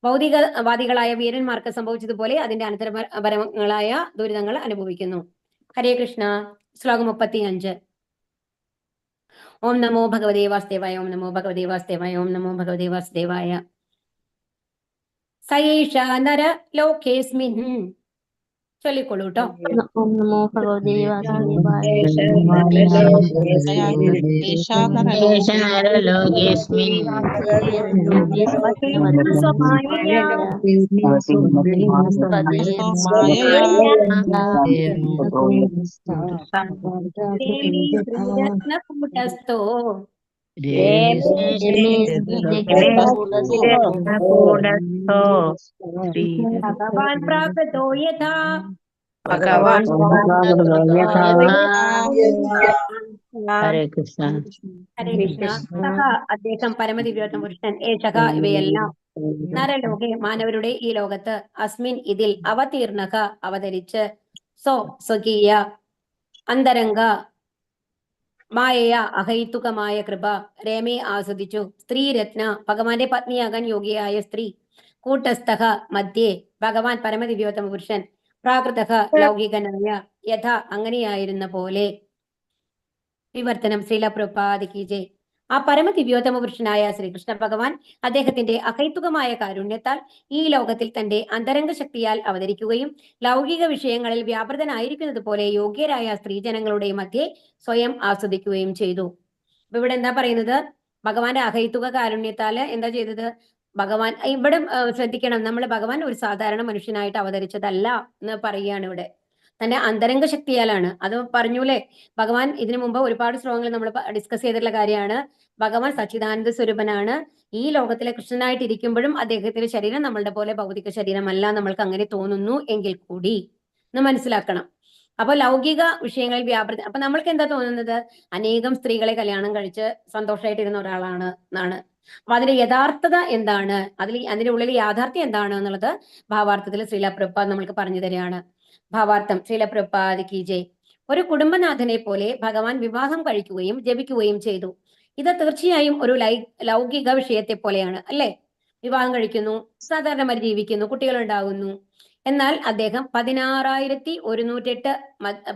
ഭൗതികവാദികളായ വീരന്മാർക്ക് സംഭവിച്ചതുപോലെ അതിന്റെ അനന്തരപരങ്ങളായ ദുരിതങ്ങൾ അനുഭവിക്കുന്നു. ഹരേ കൃഷ്ണ. ശ്ലോകം 35. ഓം നമോ ഭഗവതേ വാസുദേവായ, ഓം നമോ ഭഗവതേ വാസുദേവായ, ഓം നമോ ഭഗവതേ വാസുദേവായ. സയേഷ നര ലോകേസ്മിൻ. ചൊല്ലിക്കൊള്ളൂ കേട്ടോ. ഓം നമോ ഭഗവതേ വാസുദേവായ. ലോകേസ്മിൻ കൂട്ടസ്ഥോ ഭഗവാൻ പ്രാപ്തോ യഥാ ഹരേ കൃഷ്ണ. ഹരേ കൃഷ്ണ. സഹ അദ്ദേഹം പരമദിവ്യോത്തമ പുരുഷൻ, ഏഷക ഇവയെല്ലാം, നരലോകെ മാനവരുടെ ഈ ലോകത്ത്, അസ്മിൻ ഇതിൽ, അവതീർണക അവതരിച്ച്, സ്വകീയ അന്തരംഗ മായയ അഹൈതുകമായ കൃപ രേമയെ ആസ്വദിച്ചു. സ്ത്രീരത്ന ഭഗവാന്റെ പത്നിയാകാൻ യോഗ്യയായ സ്ത്രീ, കൂട്ടസ്ഥ മധ്യേ ഭഗവാൻ പരമദിവ്യോത്തമ പുരുഷൻ, പ്രാകൃത ലൗകികനായ യഥ അങ്ങനെയായിരുന്ന പോലെ. വിവർത്തനം. ശ്രീല പ്രഭുപാദിക്ക് ജയ്. ആ പരമദിവ്യോത്തമ പുരുഷനായ ശ്രീകൃഷ്ണ ഭഗവാൻ അദ്ദേഹത്തിന്റെ അഹൈതുകമായ കാരുണ്യത്താൽ ഈ ലോകത്തിൽ തന്റെ അന്തരംഗ ശക്തിയാൽ അവതരിക്കുകയും ലൗകിക വിഷയങ്ങളിൽ വ്യാപൃതനായിരിക്കുന്നത് പോലെ യോഗ്യരായ സ്ത്രീജനങ്ങളുടെ മധ്യേ സ്വയം ആസ്വദിക്കുകയും ചെയ്തു. അപ്പൊ ഇവിടെ എന്താ പറയുന്നത്? ഭഗവാന്റെ അഹൈതുക കാരുണ്യത്താല് എന്താ ചെയ്തത്? ഭഗവാൻ ഇവിടെ ശ്രദ്ധിക്കണം, നമ്മൾ ഭഗവാൻ ഒരു സാധാരണ മനുഷ്യനായിട്ട് അവതരിച്ചതല്ല എന്ന് പറയുകയാണ് ഇവിടെ. തന്റെ അന്തരംഗ ശക്തിയാലാണ്. അത് പറഞ്ഞൂലേ, ഭഗവാൻ ഇതിനു മുമ്പ് ഒരുപാട് ശ്ലോകങ്ങൾ നമ്മൾ ഡിസ്കസ് ചെയ്തിട്ടുള്ള കാര്യമാണ്. ഭഗവാൻ സച്ചിദാനന്ദ സ്വരൂപനാണ്. ഈ ലോകത്തിലെ കൃഷ്ണനായിട്ട് ഇരിക്കുമ്പോഴും അദ്ദേഹത്തിന്റെ ശരീരം നമ്മളുടെ പോലെ ഭൗതിക ശരീരമല്ല. നമ്മൾക്ക് അങ്ങനെ തോന്നുന്നു എങ്കിൽ കൂടി എന്ന് മനസ്സിലാക്കണം. അപ്പൊ ലൗകിക വിഷയങ്ങളിൽ വ്യാപൃതി. അപ്പൊ നമ്മൾക്ക് എന്താ തോന്നുന്നത്? അനേകം സ്ത്രീകളെ കല്യാണം കഴിച്ച് സന്തോഷമായിട്ടിരുന്ന ഒരാളാണ് എന്നാണ്. അപ്പൊ അതിന്റെ യഥാർത്ഥത എന്താണ്, അതിന്റെ ഉള്ളിൽ യാഥാർത്ഥ്യം എന്താണ് എന്നുള്ളത് ഭാവാർത്ഥത്തിൽ ശ്രീല പ്രഭുപാദ് നമ്മൾക്ക് പറഞ്ഞു തരികയാണ്. ഭാവാർത്ഥം. ശ്രീല പ്രഭുപാദിക്ക് ജയ്. ഒരു കുടുംബനാഥനെ പോലെ ഭഗവാൻ വിവാഹം കഴിക്കുകയും ജപിക്കുകയും ചെയ്തു. ഇത് തീർച്ചയായും ഒരു ലൗകിക വിഷയത്തെ പോലെയാണ്, അല്ലെ? വിവാഹം കഴിക്കുന്നു, സാധാരണമായി ജീവിക്കുന്നു, കുട്ടികൾ ഉണ്ടാകുന്നു. എന്നാൽ അദ്ദേഹം 16,108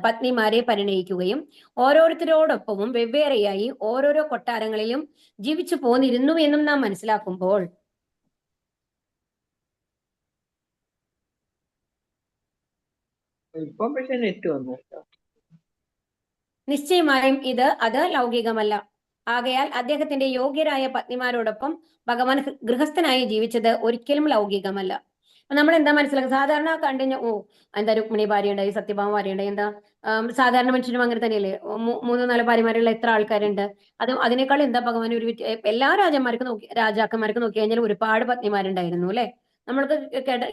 പത്നിമാരെ പരിണയിക്കുകയും ഓരോരുത്തരോടൊപ്പവും വെവ്വേറെയായി ഓരോരോ കൊട്ടാരങ്ങളിലും ജീവിച്ചു പോന്നിരുന്നു എന്നും നാം മനസ്സിലാക്കുമ്പോൾ നിശ്ചയമായും അത് ലൗകികമല്ല. ആകയാൽ അദ്ദേഹത്തിന്റെ യോഗ്യരായ പത്നിമാരോടൊപ്പം ഭഗവാൻ ഗൃഹസ്ഥനായി ജീവിച്ചത് ഒരിക്കലും ലൗകികമല്ല. നമ്മൾ എന്താ മനസ്സിലാക്കുക? സാധാരണ കണ്ടുകഴിഞ്ഞ എന്താ രുക്മിണി ഭാര്യ ഉണ്ടായി, സത്യഭാമ ഭാര്യ ഉണ്ടായി, എന്താ സാധാരണ മനുഷ്യനും അങ്ങനെ തന്നെയല്ലേ? 3-4 ഭാര്യമാരുള്ള എത്ര ആൾക്കാരുണ്ട്? അതിനേക്കാൾ എന്താ ഭഗവാൻ എല്ലാ രാജാക്കന്മാർക്ക് നോക്കി കഴിഞ്ഞാൽ ഒരുപാട് പത്നിമാരുണ്ടായിരുന്നു, അല്ലെ? നമ്മൾക്ക്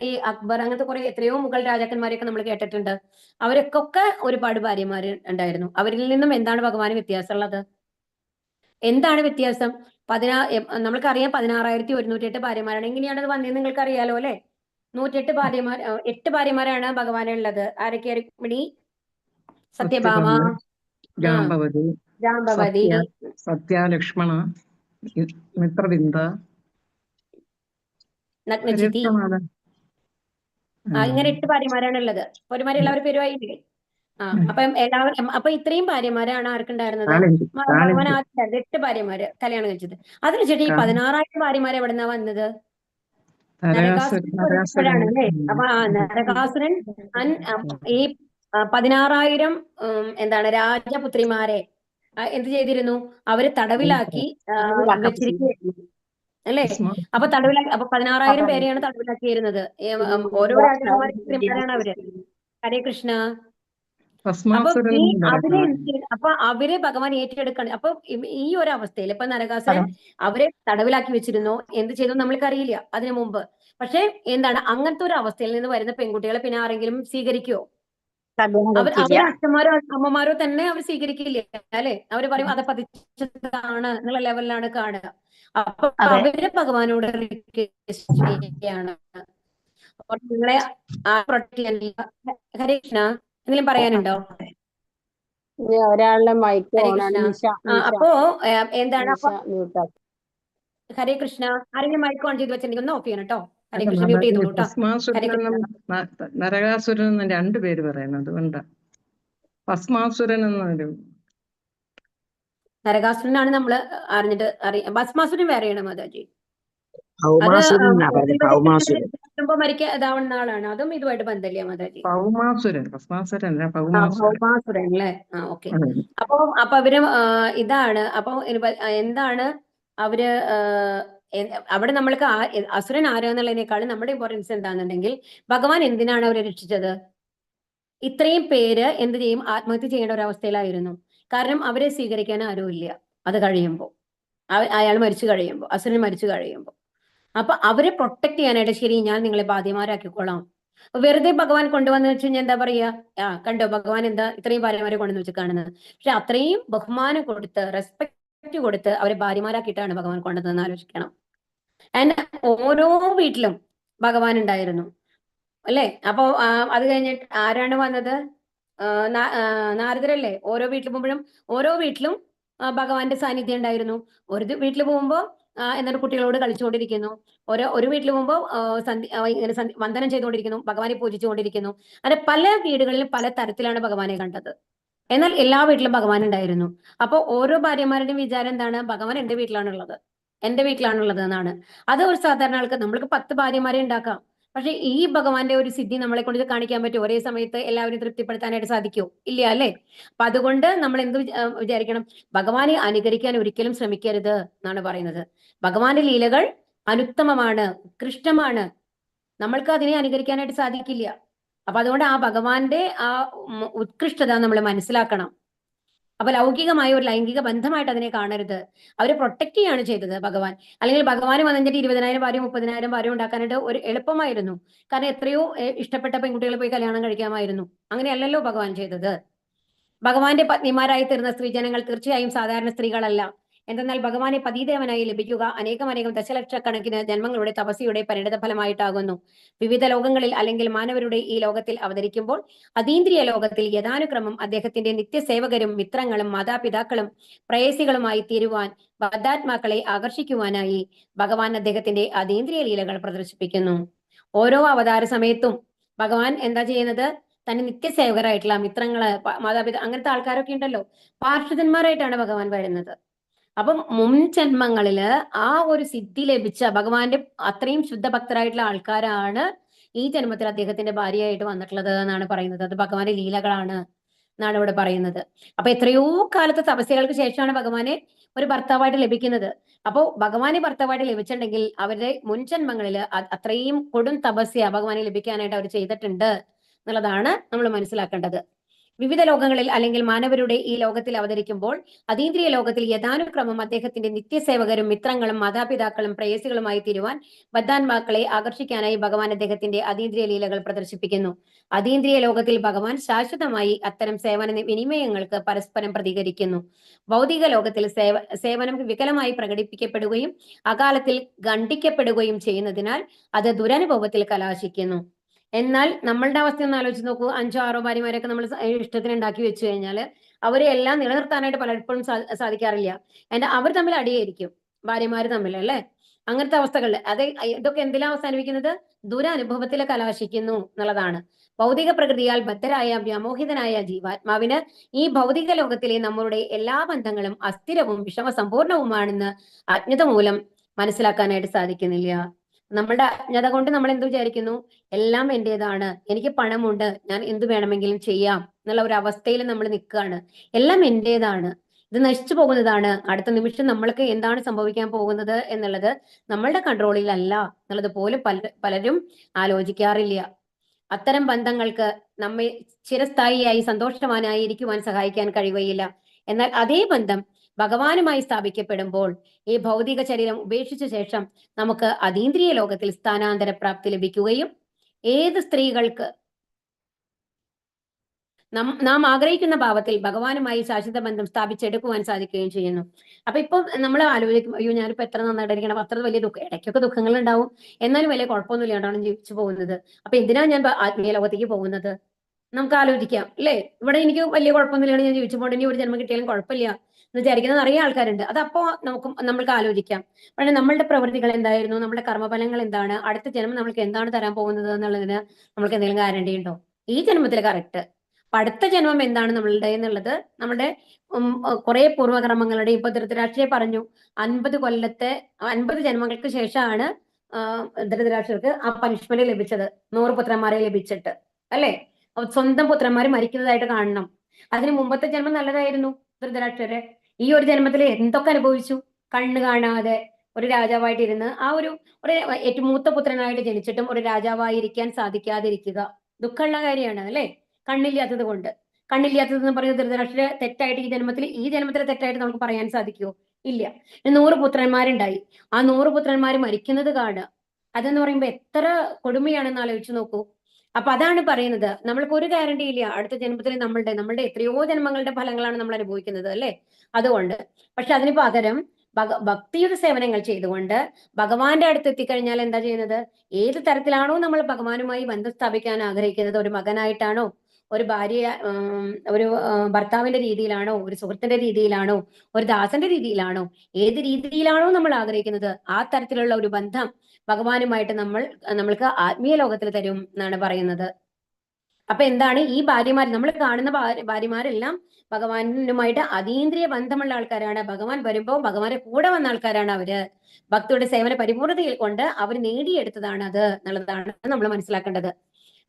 ഈ അക്ബർ അങ്ങനത്തെ കുറെ എത്രയോ മുഗൾ രാജാക്കന്മാരെയൊക്കെ നമ്മൾ കേട്ടിട്ടുണ്ട്. അവർക്കൊക്കെ ഒരുപാട് ഭാര്യമാര് ഉണ്ടായിരുന്നു. അവരിൽ നിന്നും എന്താണ് ഭഗവാന് വ്യത്യാസമുള്ളത്? എന്താണ് വ്യത്യാസം? നമ്മൾക്കറിയാം 16,108 ഭാര്യമാരാണ്. എങ്ങനെയാണത് വന്നതെന്ന് നിങ്ങൾക്ക് അറിയാലോ, അല്ലെ? 8 ഭാര്യമാരാണ് ഭഗവാനുള്ളത്. ആരൊക്കെയാ? രുക്മിണി, സത്യഭാമ, ജാമ്പവതി, സത്യാലക്ഷ്മണ, മിത്രവിന്ദ, നഗ്നചിതി. ഇങ്ങനെ 8 ഭാര്യമാരാണ് ഉള്ളത്. ഒരുമാതിരി എല്ലാവരും പേരുമായില്ലേ? അപ്പൊ ഇത്രയും ഭാര്യമാരാണ് ആർക്കുണ്ടായിരുന്നത്? ഭഗവാൻ ആദ്യം 8 ഭാര്യമാര് കല്യാണം കഴിച്ചത്. അതിനുശേഷം ഈ 16,000 ഭാര്യമാര് എവിടുന്നാ വന്നത്? നരകാസുരൻ അല്ലേ? അപ്പൊ നരകാസുരൻ ഈ 16,000 എന്താണ് രാജപുത്രിമാരെ എന്ത് ചെയ്തിരുന്നു? അവര് തടവിലാക്കി വെച്ചിരിക്കുകയായിരുന്നു, അല്ലേ? അപ്പൊ 16,000 പേരെയാണ് തടവിലാക്കിയിരുന്നത്. ഓരോ രാജകുമാരിമാരാണ് അവര്. ഹരേ കൃഷ്ണ. അപ്പൊ ഭസ്മാസുരൻ ഈ എന്ന് അവരെ പറയുന്നത്. അപ്പൊ അവരെ ഭഗവാൻ ഏറ്റെടുക്കണം. അപ്പൊ ഈ ഒരു അവസ്ഥയിൽ ഇപ്പൊ നരകാസുരൻ അതെ. അവരെ തടവിലാക്കി വെച്ചിരുന്നോ, എന്ത് ചെയ്തു നമ്മൾക്ക് അറിയില്ല അതിനു മുമ്പ്. പക്ഷെ എന്താണ് അങ്ങനത്തെ ഒരു അവസ്ഥയിൽ നിന്ന് വരുന്ന പെൺകുട്ടികളെ പിന്നെ ആരെങ്കിലും സ്വീകരിക്കുവോ? കല്യാണം കഴിക്കില്ല. അവരെ അച്ഛന്മാരോ അമ്മമാരോ തന്നെ അവർ സ്വീകരിക്കില്ല അല്ലെ? അവര് പറയും അത് പതിച്ചതാണ് എന്നുള്ള ലെവലിലാണ് കാണുക. അപ്പൊ അതെ. അവര് ഭഗവാനോട് റിക്വസ്റ്റ് ചെയ്യാണ്, അപ്പോൾ നിങ്ങളെ പ്രൊട്ടക്ട് ചെയ്യാൻ. ഹരേ കൃഷ്ണ, എന്തെങ്കിലും പറയാനുണ്ടോ? ഇനി ഒരാളുടെ മൈക്ക് ഹരേ ഓണാണ്. കൃഷ്ണ. അപ്പോ എന്താണ് അപ്പൊ മ്യൂട്ടാക്കി. ഹരേ കൃഷ്ണ, ആരെങ്കിലും മൈക്ക് ഓൺ ചെയ്ത് വെച്ചിട്ടുണ്ടെങ്കിൽ ഒന്ന് ഓഫ് ചെയ്യണം കേട്ടോ. ഹരേ അല്ല കൃഷ്ണ, മാതാ, മ്യൂട്ട് ഈ ചെയ്തോളൂ കേട്ടോ. ഹരേ ഭസ്മാസുരനെന്നും കൃഷ്ണ. നരകാസുരനെന്നും രണ്ടുപേര് പറയുന്നത് അതുകൊണ്ടാ. ഭസ്മാസുരൻ എന്നൊരു നരകാസുരനാണ് നമ്മൾ അറിഞ്ഞിട്ട് ഭസ്മാസുരൻ വേറെയാണ് മാതാജി. അത് ഭൗമാസുരൻ എന്നാ പറഞ്ഞത്. ഭൗമാസുരൻ. ഇതാവുന്ന ആളാണ്. അതും ഇതുമായിട്ട് ബന്ധമില്ല മാതാജി. ഭസ്മാസുരൻ അല്ല, ആ ഭൗമാസുരൻ. ഭൗമാസുരൻ അല്ലേ? ഓക്കെ. അതെ. അപ്പൊ അവര് ഇതാണ്. അപ്പൊ എന്താണ് അവര് അവിടെ നമ്മൾക്ക് അസുരൻ ആരാന്നുള്ളതിനേക്കാളും നമ്മുടെ ഇമ്പോർട്ടൻസ് എന്താണെന്നുണ്ടെങ്കിൽ ഭഗവാൻ എന്തിനാണ് അവരെ രക്ഷിച്ചത്? ഇത്രയും പേര് എന്ത് ചെയ്യും? ആത്മഹത്യ ചെയ്യേണ്ട ഒരു അവസ്ഥയിലായിരുന്നു. കാരണം അവരെ സ്വീകരിക്കാൻ ആരുമില്ല. അത് കഴിയുമ്പോൾ അയാൾ മരിച്ചു കഴിയുമ്പോൾ, അസുരൻ മരിച്ചു കഴിയുമ്പോൾ. അപ്പൊ അവരെ പ്രൊട്ടക്ട് ചെയ്യാനായിട്ട് ശരി ഞാൻ നിങ്ങളെ ബാധ്യമാരാക്കിക്കോളാം. വെറുതെ ഭഗവാൻ കൊണ്ടുവന്ന് വെച്ച് കഴിഞ്ഞാൽ എന്താ പറയാ? കണ്ടോ ഭഗവാൻ എന്താ ഇത്രയും ഭാര്യമാരെ കൊണ്ടുവന്ന് വെച്ച് കാണുന്നത്. പക്ഷെ അത്രയും ബഹുമാനം കൊടുത്ത് റെസ്പെക്ട് കൊടുത്ത് അവരെ ഭാര്യമാരാക്കിയിട്ടാണ് ഭഗവാൻ കൊണ്ടുവന്നതെന്ന് ആലോചിക്കണം. ആൻഡ് ഓരോ വീട്ടിലും ഭഗവാൻ ഉണ്ടായിരുന്നു അല്ലേ? അപ്പൊ അത് കഴിഞ്ഞിട്ട് ആരാണ് വന്നത്? നാരദരല്ലേ? ഓരോ വീട്ടിൽ പോകുമ്പോഴും ഓരോ വീട്ടിലും ഭഗവാന്റെ സാന്നിധ്യം ഉണ്ടായിരുന്നു. ഒരു വീട്ടിൽ പോകുമ്പോ എന്താണ് കുട്ടികളോട് കളിച്ചുകൊണ്ടിരിക്കുന്നു. ഒരു വീട്ടിൽ പോകുമ്പോൾ ഇങ്ങനെ വന്ദനം ചെയ്തുകൊണ്ടിരിക്കുന്നു, ഭഗവാനെ പൂജിച്ചുകൊണ്ടിരിക്കുന്നു. അങ്ങനെ പല വീടുകളിലും പല തരത്തിലാണ് ഭഗവാനെ കണ്ടത്. എന്നാൽ എല്ലാ വീട്ടിലും ഭഗവാൻ ഉണ്ടായിരുന്നു. അപ്പൊ ഓരോ ഭാര്യമാരുടെയും വിചാരം എന്താണ്? ഭഗവാൻ എന്റെ വീട്ടിലാണുള്ളത്, എന്റെ വീട്ടിലാണുള്ളത് എന്നാണ്. അത് ഒരു സാധാരണ ആൾക്ക് നമ്മൾക്ക് 10 ഭാര്യമാരെ ഉണ്ടാക്കാം. പക്ഷെ ഈ ഭഗവാന്റെ ഒരു സിദ്ധി നമ്മളെ കൊണ്ട് കാണിക്കാൻ പറ്റും? ഒരേ സമയത്ത് എല്ലാവരും തൃപ്തിപ്പെടുത്താനായിട്ട് സാധിക്കുമോ? ഇല്ല അല്ലെ? അപ്പൊ അതുകൊണ്ട് നമ്മൾ എന്ത് വിചാരിക്കണം? ഭഗവാനെ അനുകരിക്കാൻ ഒരിക്കലും ശ്രമിക്കരുത് എന്നാണ് പറയുന്നത്. ഭഗവാന്റെ ലീലകൾ അനുത്തമമാണ്, ഉത്കൃഷ്ടമാണ്. നമ്മൾക്ക് അതിനെ അനുകരിക്കാനായിട്ട് സാധിക്കില്ല. അപ്പൊ അതുകൊണ്ട് ആ ഭഗവാന്റെ ആ ഉത്കൃഷ്ടത നമ്മൾ മനസ്സിലാക്കണം. അപ്പൊ ലൗകികമായ ഒരു ലൈംഗിക ബന്ധമായിട്ട് അതിനെ കാണരുത്. അവരെ പ്രൊട്ടക്ട് ചെയ്യാണ് ചെയ്തത് ഭഗവാൻ. അല്ലെങ്കിൽ ഭഗവാൻ വന്നിട്ട് 20,000 ഭാര്യ 30,000 ഭാര്യ ഉണ്ടാക്കാനായിട്ട് ഒരു എളുപ്പമായിരുന്നു. കാരണം എത്രയോ ഇഷ്ടപ്പെട്ട പെൺകുട്ടികളെ പോയി കല്യാണം കഴിക്കാമായിരുന്നു. അങ്ങനെയല്ലല്ലോ ഭഗവാൻ ചെയ്തത്. ഭഗവാന്റെ പത്നിമാരായി തീർന്ന സ്ത്രീജനങ്ങൾ തീർച്ചയായും സാധാരണ സ്ത്രീകളല്ല. എന്തെന്നാൽ ഭഗവാനെ പതിദേവനായി ലഭിക്കുക അനേകം ദശലക്ഷക്കണക്കിന് ജന്മങ്ങളുടെ തപസ്യയുടെ പരിണിത ഫലമായിട്ടാകുന്നു. വിവിധ ലോകങ്ങളിൽ അല്ലെങ്കിൽ മാനവരുടെ ഈ ലോകത്തിൽ അവതരിക്കുമ്പോൾ അതീന്ദ്രിയ ലോകത്തിൽ യഥാനുക്രമം അദ്ദേഹത്തിന്റെ നിത്യസേവകരും മിത്രങ്ങളും മാതാപിതാക്കളും പ്രേയസികളുമായി തീരുവാൻ ബദ്ധാത്മാക്കളെ ആകർഷിക്കുവാനായി ഭഗവാൻ അദ്ദേഹത്തിന്റെ അതീന്ദ്രിയ ലീലകൾ പ്രദർശിപ്പിക്കുന്നു. ഓരോ അവതാര സമയത്തും ഭഗവാൻ എന്താ ചെയ്യുന്നത്? തന്നെ നിത്യസേവകരായിട്ടുള്ള മിത്രങ്ങള്, മാതാപിതാ അങ്ങനത്തെ ആൾക്കാരൊക്കെ ഉണ്ടല്ലോ, പാർഷദന്മാരായിട്ടാണ് ഭഗവാൻ വരുന്നത്. അപ്പം മുൻ ജന്മങ്ങളില് ആ ഒരു സിദ്ധി ലഭിച്ച ഭഗവാന്റെ അത്രയും ശുദ്ധഭക്തരായിട്ടുള്ള ആൾക്കാരാണ് ഈ ജന്മത്തിൽ അദ്ദേഹത്തിന്റെ ഭാര്യയായിട്ട് വന്നിട്ടുള്ളത് എന്നാണ് പറയുന്നത്. അത് ഭഗവാന്റെ ലീലകളാണ് എന്നാണ് ഇവിടെ പറയുന്നത്. അപ്പൊ എത്രയോ കാലത്തെ തപസ്യകൾക്ക് ശേഷമാണ് ഭഗവാനെ ഒരു ഭർത്താവായിട്ട് ലഭിക്കുന്നത്. അപ്പോ ഭഗവാനെ ഭർത്താവായിട്ട് ലഭിച്ചിട്ടുണ്ടെങ്കിൽ അവരുടെ മുൻ ജന്മങ്ങളില് അത്രയും കൊടും തപസ്യ ഭഗവാനെ ലഭിക്കാനായിട്ട് അവർ ചെയ്തിട്ടുണ്ട് എന്നുള്ളതാണ് നമ്മൾ മനസ്സിലാക്കേണ്ടത്. വിവിധ ലോകങ്ങളിൽ അല്ലെങ്കിൽ മാനവരുടെ ഈ ലോകത്തിൽ അവതരിക്കുമ്പോൾ അതീന്ദ്രിയ ലോകത്തിൽ യഥാനുക്രമം അദ്ദേഹത്തിന്റെ നിത്യസേവകരും മിത്രങ്ങളും മാതാപിതാക്കളും പ്രേയസികളുമായി തീരുവാൻ ബദ്ധാത്മാക്കളെ ആകർഷിക്കാനായി ഭഗവാൻ അദ്ദേഹത്തിന്റെ അതീന്ദ്രിയ ലീലകൾ പ്രദർശിപ്പിക്കുന്നു. അതീന്ദ്രിയ ലോകത്തിൽ ഭഗവാൻ ശാശ്വതമായി അത്തരം സേവന വിനിമയങ്ങൾക്ക് പരസ്പരം പ്രതികരിക്കുന്നു. ഭൗതിക ലോകത്തിൽ സേവനം വികലമായി പ്രകടിപ്പിക്കപ്പെടുകയും അകാലത്തിൽ ഖണ്ഡിക്കപ്പെടുകയും ചെയ്യുന്നതിനാൽ അത് ദുരനുഭവത്തിൽ കലാശിക്കുന്നു. എന്നാൽ നമ്മളുടെ അവസ്ഥ ഒന്ന് ആലോചിച്ച് നോക്കൂ. 5 6 ഭാര്യമാരൊക്കെ നമ്മൾ ഇഷ്ടത്തിന് ഉണ്ടാക്കി വെച്ച് കഴിഞ്ഞാല് അവരെ എല്ലാം നിലനിർത്താനായിട്ട് പലപ്പോഴും സാധിക്കാറില്ല. അവർ തമ്മിൽ അടിയായിരിക്കും, ഭാര്യമാര് തമ്മിൽ അല്ലെ? അങ്ങനത്തെ അവസ്ഥകളിൽ ഇതൊക്കെ എന്തിലാ അവസാനിപ്പിക്കുന്നത്? ദുരനുഭവത്തിൽ കലാശിക്കുന്നു എന്നുള്ളതാണ്. ഭൗതിക പ്രകൃതിയാൽ ബദ്ധരായ വ്യാമോഹിതനായ ജീവാത്മാവിന് ഈ ഭൗതിക ലോകത്തിലെ നമ്മളുടെ എല്ലാ ബന്ധങ്ങളും അസ്ഥിരവും വിഷമസമ്പൂർണവുമാണെന്ന് അജ്ഞത മൂലം മനസ്സിലാക്കാനായിട്ട് സാധിക്കുന്നില്ല. നമ്മളുടെ അജ്ഞത കൊണ്ട് നമ്മൾ എന്ത് വിചാരിക്കുന്നു? എല്ലാം എന്റേതാണ്, എനിക്ക് പണമുണ്ട്, ഞാൻ എന്ത് വേണമെങ്കിലും ചെയ്യാം എന്നുള്ള ഒരു അവസ്ഥയിൽ നമ്മൾ നിൽക്കുകയാണ്. എല്ലാം എന്റേതാണ്, ഇത് നശിച്ചു പോകുന്നതാണ്, അടുത്ത നിമിഷം നമ്മൾക്ക് എന്താണ് സംഭവിക്കാൻ പോകുന്നത് എന്നുള്ളത് നമ്മളുടെ കൺട്രോളിൽ അല്ല എന്നുള്ളത് പോലും പലരും ആലോചിക്കാറില്ല. അത്തരം ബന്ധങ്ങൾക്ക് നമ്മെ ചിരസ്ഥായിയായി സന്തോഷവാനായി ഇരിക്കുവാൻ സഹായിക്കാൻ കഴിയുകയില്ല. എന്നാൽ അതേ ബന്ധം ഭഗവാനുമായി സ്ഥാപിക്കപ്പെടുമ്പോൾ ഈ ഭൗതിക ശരീരം ഉപേക്ഷിച്ച ശേഷം നമുക്ക് അതീന്ദ്രിയ ലോകത്തിൽ സ്ഥാനാന്തര പ്രാപ്തി ലഭിക്കുകയും ഏത് സ്ത്രീകൾക്ക് നാം ആഗ്രഹിക്കുന്ന ഭാവത്തിൽ ഭഗവാനുമായി ശാശ്വത ബന്ധം സ്ഥാപിച്ചെടുക്കുവാൻ സാധിക്കുകയും ചെയ്യുന്നു. അപ്പൊ ഇപ്പൊ നമ്മൾ ആലോചിക്കും, അയ്യോ ഞാനിപ്പോ എത്ര നന്നായിട്ടിരിക്കണം, അത്ര വലിയ ദുഃഖം, ഇടയ്ക്കൊക്കെ ദുഃഖങ്ങൾ ഉണ്ടാവും, എന്നാലും വലിയ കുഴപ്പമൊന്നും ഇല്ലാണ്ടാണ് ജീവിച്ചു പോകുന്നത്. അപ്പൊ എന്തിനാ ഞാൻ ആത്മീയ ലോകത്തേക്ക് പോകുന്നത്? നമുക്ക് ആലോചിക്കാം അല്ലേ? ഇവിടെ എനിക്ക് വലിയ കുഴപ്പമൊന്നുമില്ലാണ് ഞാൻ ജീവിച്ചു പോകേണ്ട, ഇനി ഒരു ജന്മം കിട്ടിയാലും കുഴപ്പമില്ല എന്ന് വിചാരിക്കുന്ന നിറയെ ആൾക്കാരുണ്ട്. അതപ്പോ നമ്മൾക്ക് ആലോചിക്കാം. പക്ഷേ നമ്മളുടെ പ്രവൃത്തികൾ എന്തായിരുന്നു, നമ്മുടെ കർമ്മഫലങ്ങൾ എന്താണ്, അടുത്ത ജന്മം നമ്മൾക്ക് എന്താണ് തരാൻ പോകുന്നത് എന്നുള്ളതിന് നമ്മൾക്ക് എന്തെങ്കിലും ഗ്യാരണ്ടി ഉണ്ടോ? ഈ ജന്മത്തിൽ കറക്റ്റ്, അടുത്ത ജന്മം എന്താണ് നമ്മളുടെ എന്നുള്ളത് നമ്മുടെ കുറെ പൂർവ്വകർമ്മങ്ങളുടെ, ഇപ്പൊ ധൃതരാഷ്ട്രയെ പറഞ്ഞു 50 ജന്മങ്ങൾക്ക് ശേഷമാണ് ധൃതരാഷ്ട്രർക്ക് ആ പനിഷ്മെന്റ് ലഭിച്ചത്, 100 പുത്രന്മാരെ ലഭിച്ചിട്ട് അല്ലെ? സ്വന്തം പുത്രന്മാര് മരിക്കുന്നതായിട്ട് കാണണം. അതിന് മുമ്പത്തെ ജന്മം നല്ലതായിരുന്നു ധൃതരാഷ്ട്രരെ. ഈ ഒരു ജന്മത്തിൽ എന്തൊക്കെ അനുഭവിച്ചു? കണ്ണ് കാണാതെ ഒരു രാജാവായിട്ടിരുന്ന് ആ ഒരു ഏറ്റവും മൂത്ത പുത്രനായിട്ട് ജനിച്ചിട്ടും ഒരു രാജാവായിരിക്കാൻ സാധിക്കാതിരിക്കുക ദുഃഖമുള്ള കാര്യമാണ് അല്ലെ? കണ്ണില്ലാത്തത് കൊണ്ട്. കണ്ണില്ലാത്തതെന്ന് പറയുന്നത് ധൃതരാഷ്ട്ര തെറ്റായിട്ട് ഈ ജന്മത്തിലെ തെറ്റായിട്ട് നമുക്ക് പറയാൻ സാധിക്കുമോ? ഇല്ല. 100 പുത്രന്മാരുണ്ടായി, ആ 100 പുത്രന്മാര് മരിക്കുന്നത് കാണുക, അതെന്ന് പറയുമ്പോ എത്ര കൊടുമയാണെന്ന് ആലോചിച്ച് നോക്കൂ. അപ്പൊ അതാണ് പറയുന്നത്, നമ്മൾക്ക് ഒരു ഗ്യാരണ്ടി ഇല്ല അടുത്ത ജന്മത്തിൽ നമ്മളുടെ എത്രയോ ജന്മങ്ങളുടെ ഫലങ്ങളാണ് നമ്മൾ അനുഭവിക്കുന്നത് അല്ലെ? അതുകൊണ്ട് പക്ഷെ അതിന് പകരം ഭക്തിയുടെ സേവനങ്ങൾ ചെയ്തുകൊണ്ട് ഭഗവാന്റെ അടുത്ത് എത്തിക്കഴിഞ്ഞാൽ എന്താ ചെയ്യുന്നത്? ഏത് തരത്തിലാണോ നമ്മൾ ഭഗവാനുമായി ബന്ധം സ്ഥാപിക്കാൻ ആഗ്രഹിക്കുന്നത്, ഒരു മകനായിട്ടാണോ, ഒരു ഭാര്യ, ഒരു ഭർത്താവിന്റെ രീതിയിലാണോ, ഒരു സുഹൃത്തിന്റെ രീതിയിലാണോ, ഒരു ദാസന്റെ രീതിയിലാണോ, ഏത് രീതിയിലാണോ നമ്മൾ ആഗ്രഹിക്കുന്നത് ആ തരത്തിലുള്ള ഒരു ബന്ധം ഭഗവാനുമായിട്ട് നമ്മൾക്ക് ആത്മീയ ലോകത്തിൽ തരും എന്നാണ് പറയുന്നത്. അപ്പൊ എന്താണ് ഈ ഭാര്യമാർ, നമ്മൾ കാണുന്ന ഭാര്യമാരെല്ലാം ഭഗവാനുമായിട്ട് അതീന്ദ്രിയ ബന്ധമുള്ള ആൾക്കാരാണ്. ഭഗവാൻ വരുമ്പോൾ ഭഗവാന്റെ കൂടെ വന്ന ആൾക്കാരാണ് അവര്. ഭക്തിയുടെ സേവന പരിപൂർണതയിൽ കൊണ്ട് അവർ നേടിയെടുത്തതാണ് അത് എന്നുള്ളതാണ് നമ്മൾ മനസ്സിലാക്കേണ്ടത്.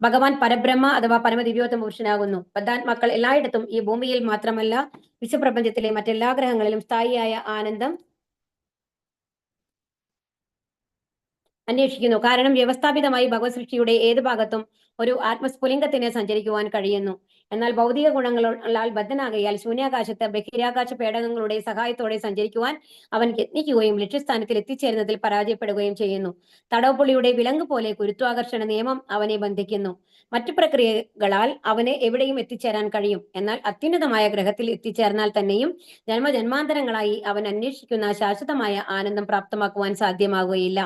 ഭഗവാൻ പരബ്രഹ്മ അഥവാ പരമദിവ്യോത്തമ പുരുഷനാകുന്നു. ബദ്ധാത്മാക്കൾ എല്ലായിടത്തും, ഈ ഭൂമിയിൽ മാത്രമല്ല വിശ്വപ്രപഞ്ചത്തിലെ മറ്റെല്ലാ ഗ്രഹങ്ങളിലും സ്ഥായിയായ ആനന്ദം അന്വേഷിക്കുന്നു. കാരണം വ്യവസ്ഥാപിതമായി ഭഗവത് സൃഷ്ടിയുടെ ഏത് ഭാഗത്തും ഒരു ആത്മസ്ഫുലിംഗത്തിന് സഞ്ചരിക്കുവാൻ കഴിയുന്നു. എന്നാൽ ഭൗതിക ഗുണങ്ങളാൽ ബദ്ധനാകയാൽ ശൂന്യാകാശത്ത് ബഹിരാകാശ പേടകങ്ങളുടെ സഹായത്തോടെ സഞ്ചരിക്കുവാൻ അവൻ യത്നിക്കുകയും ലക്ഷ്യസ്ഥാനത്തിൽ എത്തിച്ചേരുന്നതിൽ പരാജയപ്പെടുകയും ചെയ്യുന്നു. തടവുപുള്ളിയുടെ വിലങ്ങ് പോലെ ഗുരുത്വാകർഷണ നിയമം അവനെ ബന്ധിക്കുന്നു. മറ്റു പ്രക്രിയകളാൽ അവന് എവിടെയും എത്തിച്ചേരാൻ കഴിയും. എന്നാൽ അത്യുന്നതമായ ഗ്രഹത്തിൽ എത്തിച്ചേർന്നാൽ തന്നെയും ജന്മജന്മാന്തരങ്ങളായി അവൻ അന്വേഷിക്കുന്ന ശാശ്വതമായ ആനന്ദം പ്രാപ്തമാക്കുവാൻ സാധ്യമാകുകയില്ല.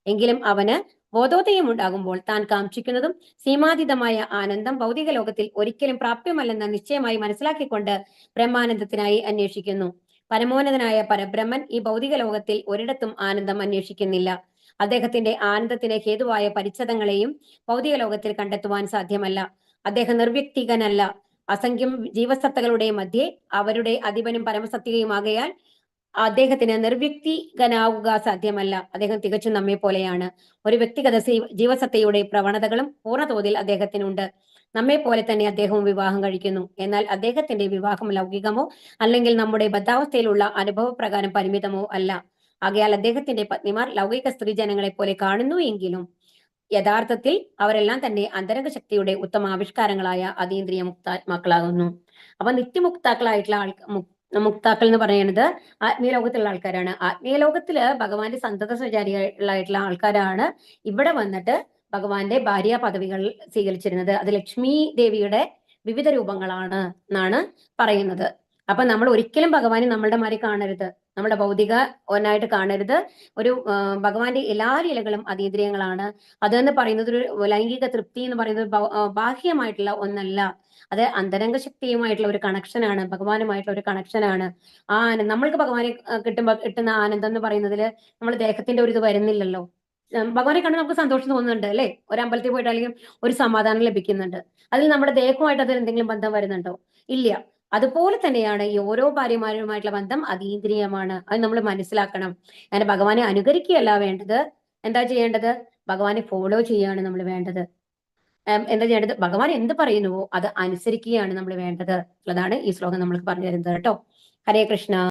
എങ്കിലും അവന് ബോധോദയം ഉണ്ടാകുമ്പോൾ താൻ കാക്ഷിക്കുന്നതും സീമാതീതമായ ആനന്ദം ഭൗതിക ലോകത്തിൽ ഒരിക്കലും പ്രാപ്യമല്ലെന്ന് നിശ്ചയമായി മനസ്സിലാക്കിക്കൊണ്ട് ബ്രഹ്മാനന്ദത്തിനായി അന്വേഷിക്കുന്നു. പരമോന്നതനായ പരബ്രഹ്മൻ ഈ ഭൗതിക ലോകത്തിൽ ഒരിടത്തും ആനന്ദം അന്വേഷിക്കുന്നില്ല. അദ്ദേഹത്തിന്റെ ആനന്ദത്തിന് ഹേതുവായ പരിച്ഛദങ്ങളെയും ഭൗതിക ലോകത്തിൽ കണ്ടെത്തുവാൻ സാധ്യമല്ല. അദ്ദേഹം നിർവ്യക്തികനല്ല. അസംഖ്യം ജീവസത്തകളുടെ മധ്യേ അവരുടെ അധിപനും പരമസത്യയുമാകയാൽ അദ്ദേഹത്തിന് നിർവ്യക്തികനാവുക സാധ്യമല്ല. അദ്ദേഹം തികച്ചും നമ്മെ പോലെയാണ്. ഒരു വ്യക്തിഗത ജീവസത്തയുടെ പ്രവണതകളും പൂർണ്ണതോതിൽ അദ്ദേഹത്തിനുണ്ട്. നമ്മെ പോലെ തന്നെ അദ്ദേഹവും വിവാഹം കഴിക്കുന്നു. എന്നാൽ അദ്ദേഹത്തിന്റെ വിവാഹം ലൗകികമോ അല്ലെങ്കിൽ നമ്മുടെ ബദ്ധാവസ്ഥയിലുള്ള അനുഭവപ്രകാരം പരിമിതമോ അല്ല. ആകയാൽ അദ്ദേഹത്തിന്റെ പത്നിമാർ ലൗകിക സ്ത്രീജനങ്ങളെ പോലെ കാണുന്നു എങ്കിലും യഥാർത്ഥത്തിൽ അവരെല്ലാം തന്നെ അന്തരംഗ ശക്തിയുടെ ഉത്തമ ആവിഷ്കാരങ്ങളായ അതീന്ദ്രിയ മുക്താത്മാക്കളാകുന്നു. അപ്പൊ നിത്യമുക്താക്കളായിട്ടുള്ള മുക്താക്കൾ എന്ന് പറയുന്നത് ആത്മീയ ലോകത്തിലുള്ള ആൾക്കാരാണ്. ആത്മീയ ലോകത്തില് ഭഗവാന്റെ സന്തത സഞ്ചാരികളായിട്ടുള്ള ആൾക്കാരാണ് ഇവിടെ വന്നിട്ട് ഭഗവാന്റെ ഭാര്യ പദവികൾ സ്വീകരിച്ചിരുന്നത്. അത് ലക്ഷ്മി ദേവിയുടെ വിവിധ രൂപങ്ങളാണ് എന്നാണ് പറയുന്നത്. അപ്പൊ നമ്മൾ ഒരിക്കലും ഭഗവാനെ നമ്മളുടെ മാതിരി കാണരുത്, നമ്മുടെ ഭൗതിക ഒന്നായിട്ട് കാണരുത്. ഒരു ഭഗവാന്റെ എല്ലാ ലീലകളും അതീന്ദ്രിയങ്ങളാണ്. അതെന്ന് പറയുന്നത് ഒരു ലൈംഗിക തൃപ്തി എന്ന് പറയുന്നത് ബാഹ്യമായിട്ടുള്ള ഒന്നല്ല. അത് അന്തരംഗ ശക്തിയുമായിട്ടുള്ള ഒരു കണക്ഷനാണ്, ഭഗവാനുമായിട്ടുള്ള ഒരു കണക്ഷനാണ്. ആ നമ്മൾക്ക് ഭഗവാനെ കിട്ടുന്ന ആനന്ദം എന്ന് പറയുന്നതിൽ നമ്മൾ ദേഹത്തിന്റെ ഒരു ഇത് വരുന്നില്ലല്ലോ. ഭഗവാനെ കണ്ട് നമുക്ക് സന്തോഷം തോന്നുന്നുണ്ട് അല്ലെ? ഒരു അമ്പലത്തിൽ പോയിട്ട് അല്ലെങ്കിൽ ഒരു സമാധാനം ലഭിക്കുന്നുണ്ട്. അതിൽ നമ്മുടെ ദേഹവുമായിട്ട് അതിൽ എന്തെങ്കിലും ബന്ധം വരുന്നുണ്ടോ? ഇല്ല. അതുപോലെ തന്നെയാണ് ഈ ഓരോ ഭാര്യമാരുമായിട്ടുള്ള ബന്ധം അതീന്ദ്രിയമാണ്. അത് നമ്മൾ മനസ്സിലാക്കണം. അങ്ങനെ ഭഗവാനെ അനുകരിക്കുകയല്ല വേണ്ടത്. എന്താ ചെയ്യേണ്ടത്? ഭഗവാനെ ഫോളോ ചെയ്യുകയാണ് നമ്മൾ വേണ്ടത്. എന്താ ചെയ്യേണ്ടത്? ഭഗവാൻ എന്ത് പറയുന്നുവോ അത് അനുസരിക്കുകയാണ് നമ്മൾ വേണ്ടത്. അതാണ് ഈ ശ്ലോകം നമ്മൾക്ക് പറഞ്ഞു തരുന്നത് കേട്ടോ. ഹരേ കൃഷ്ണ.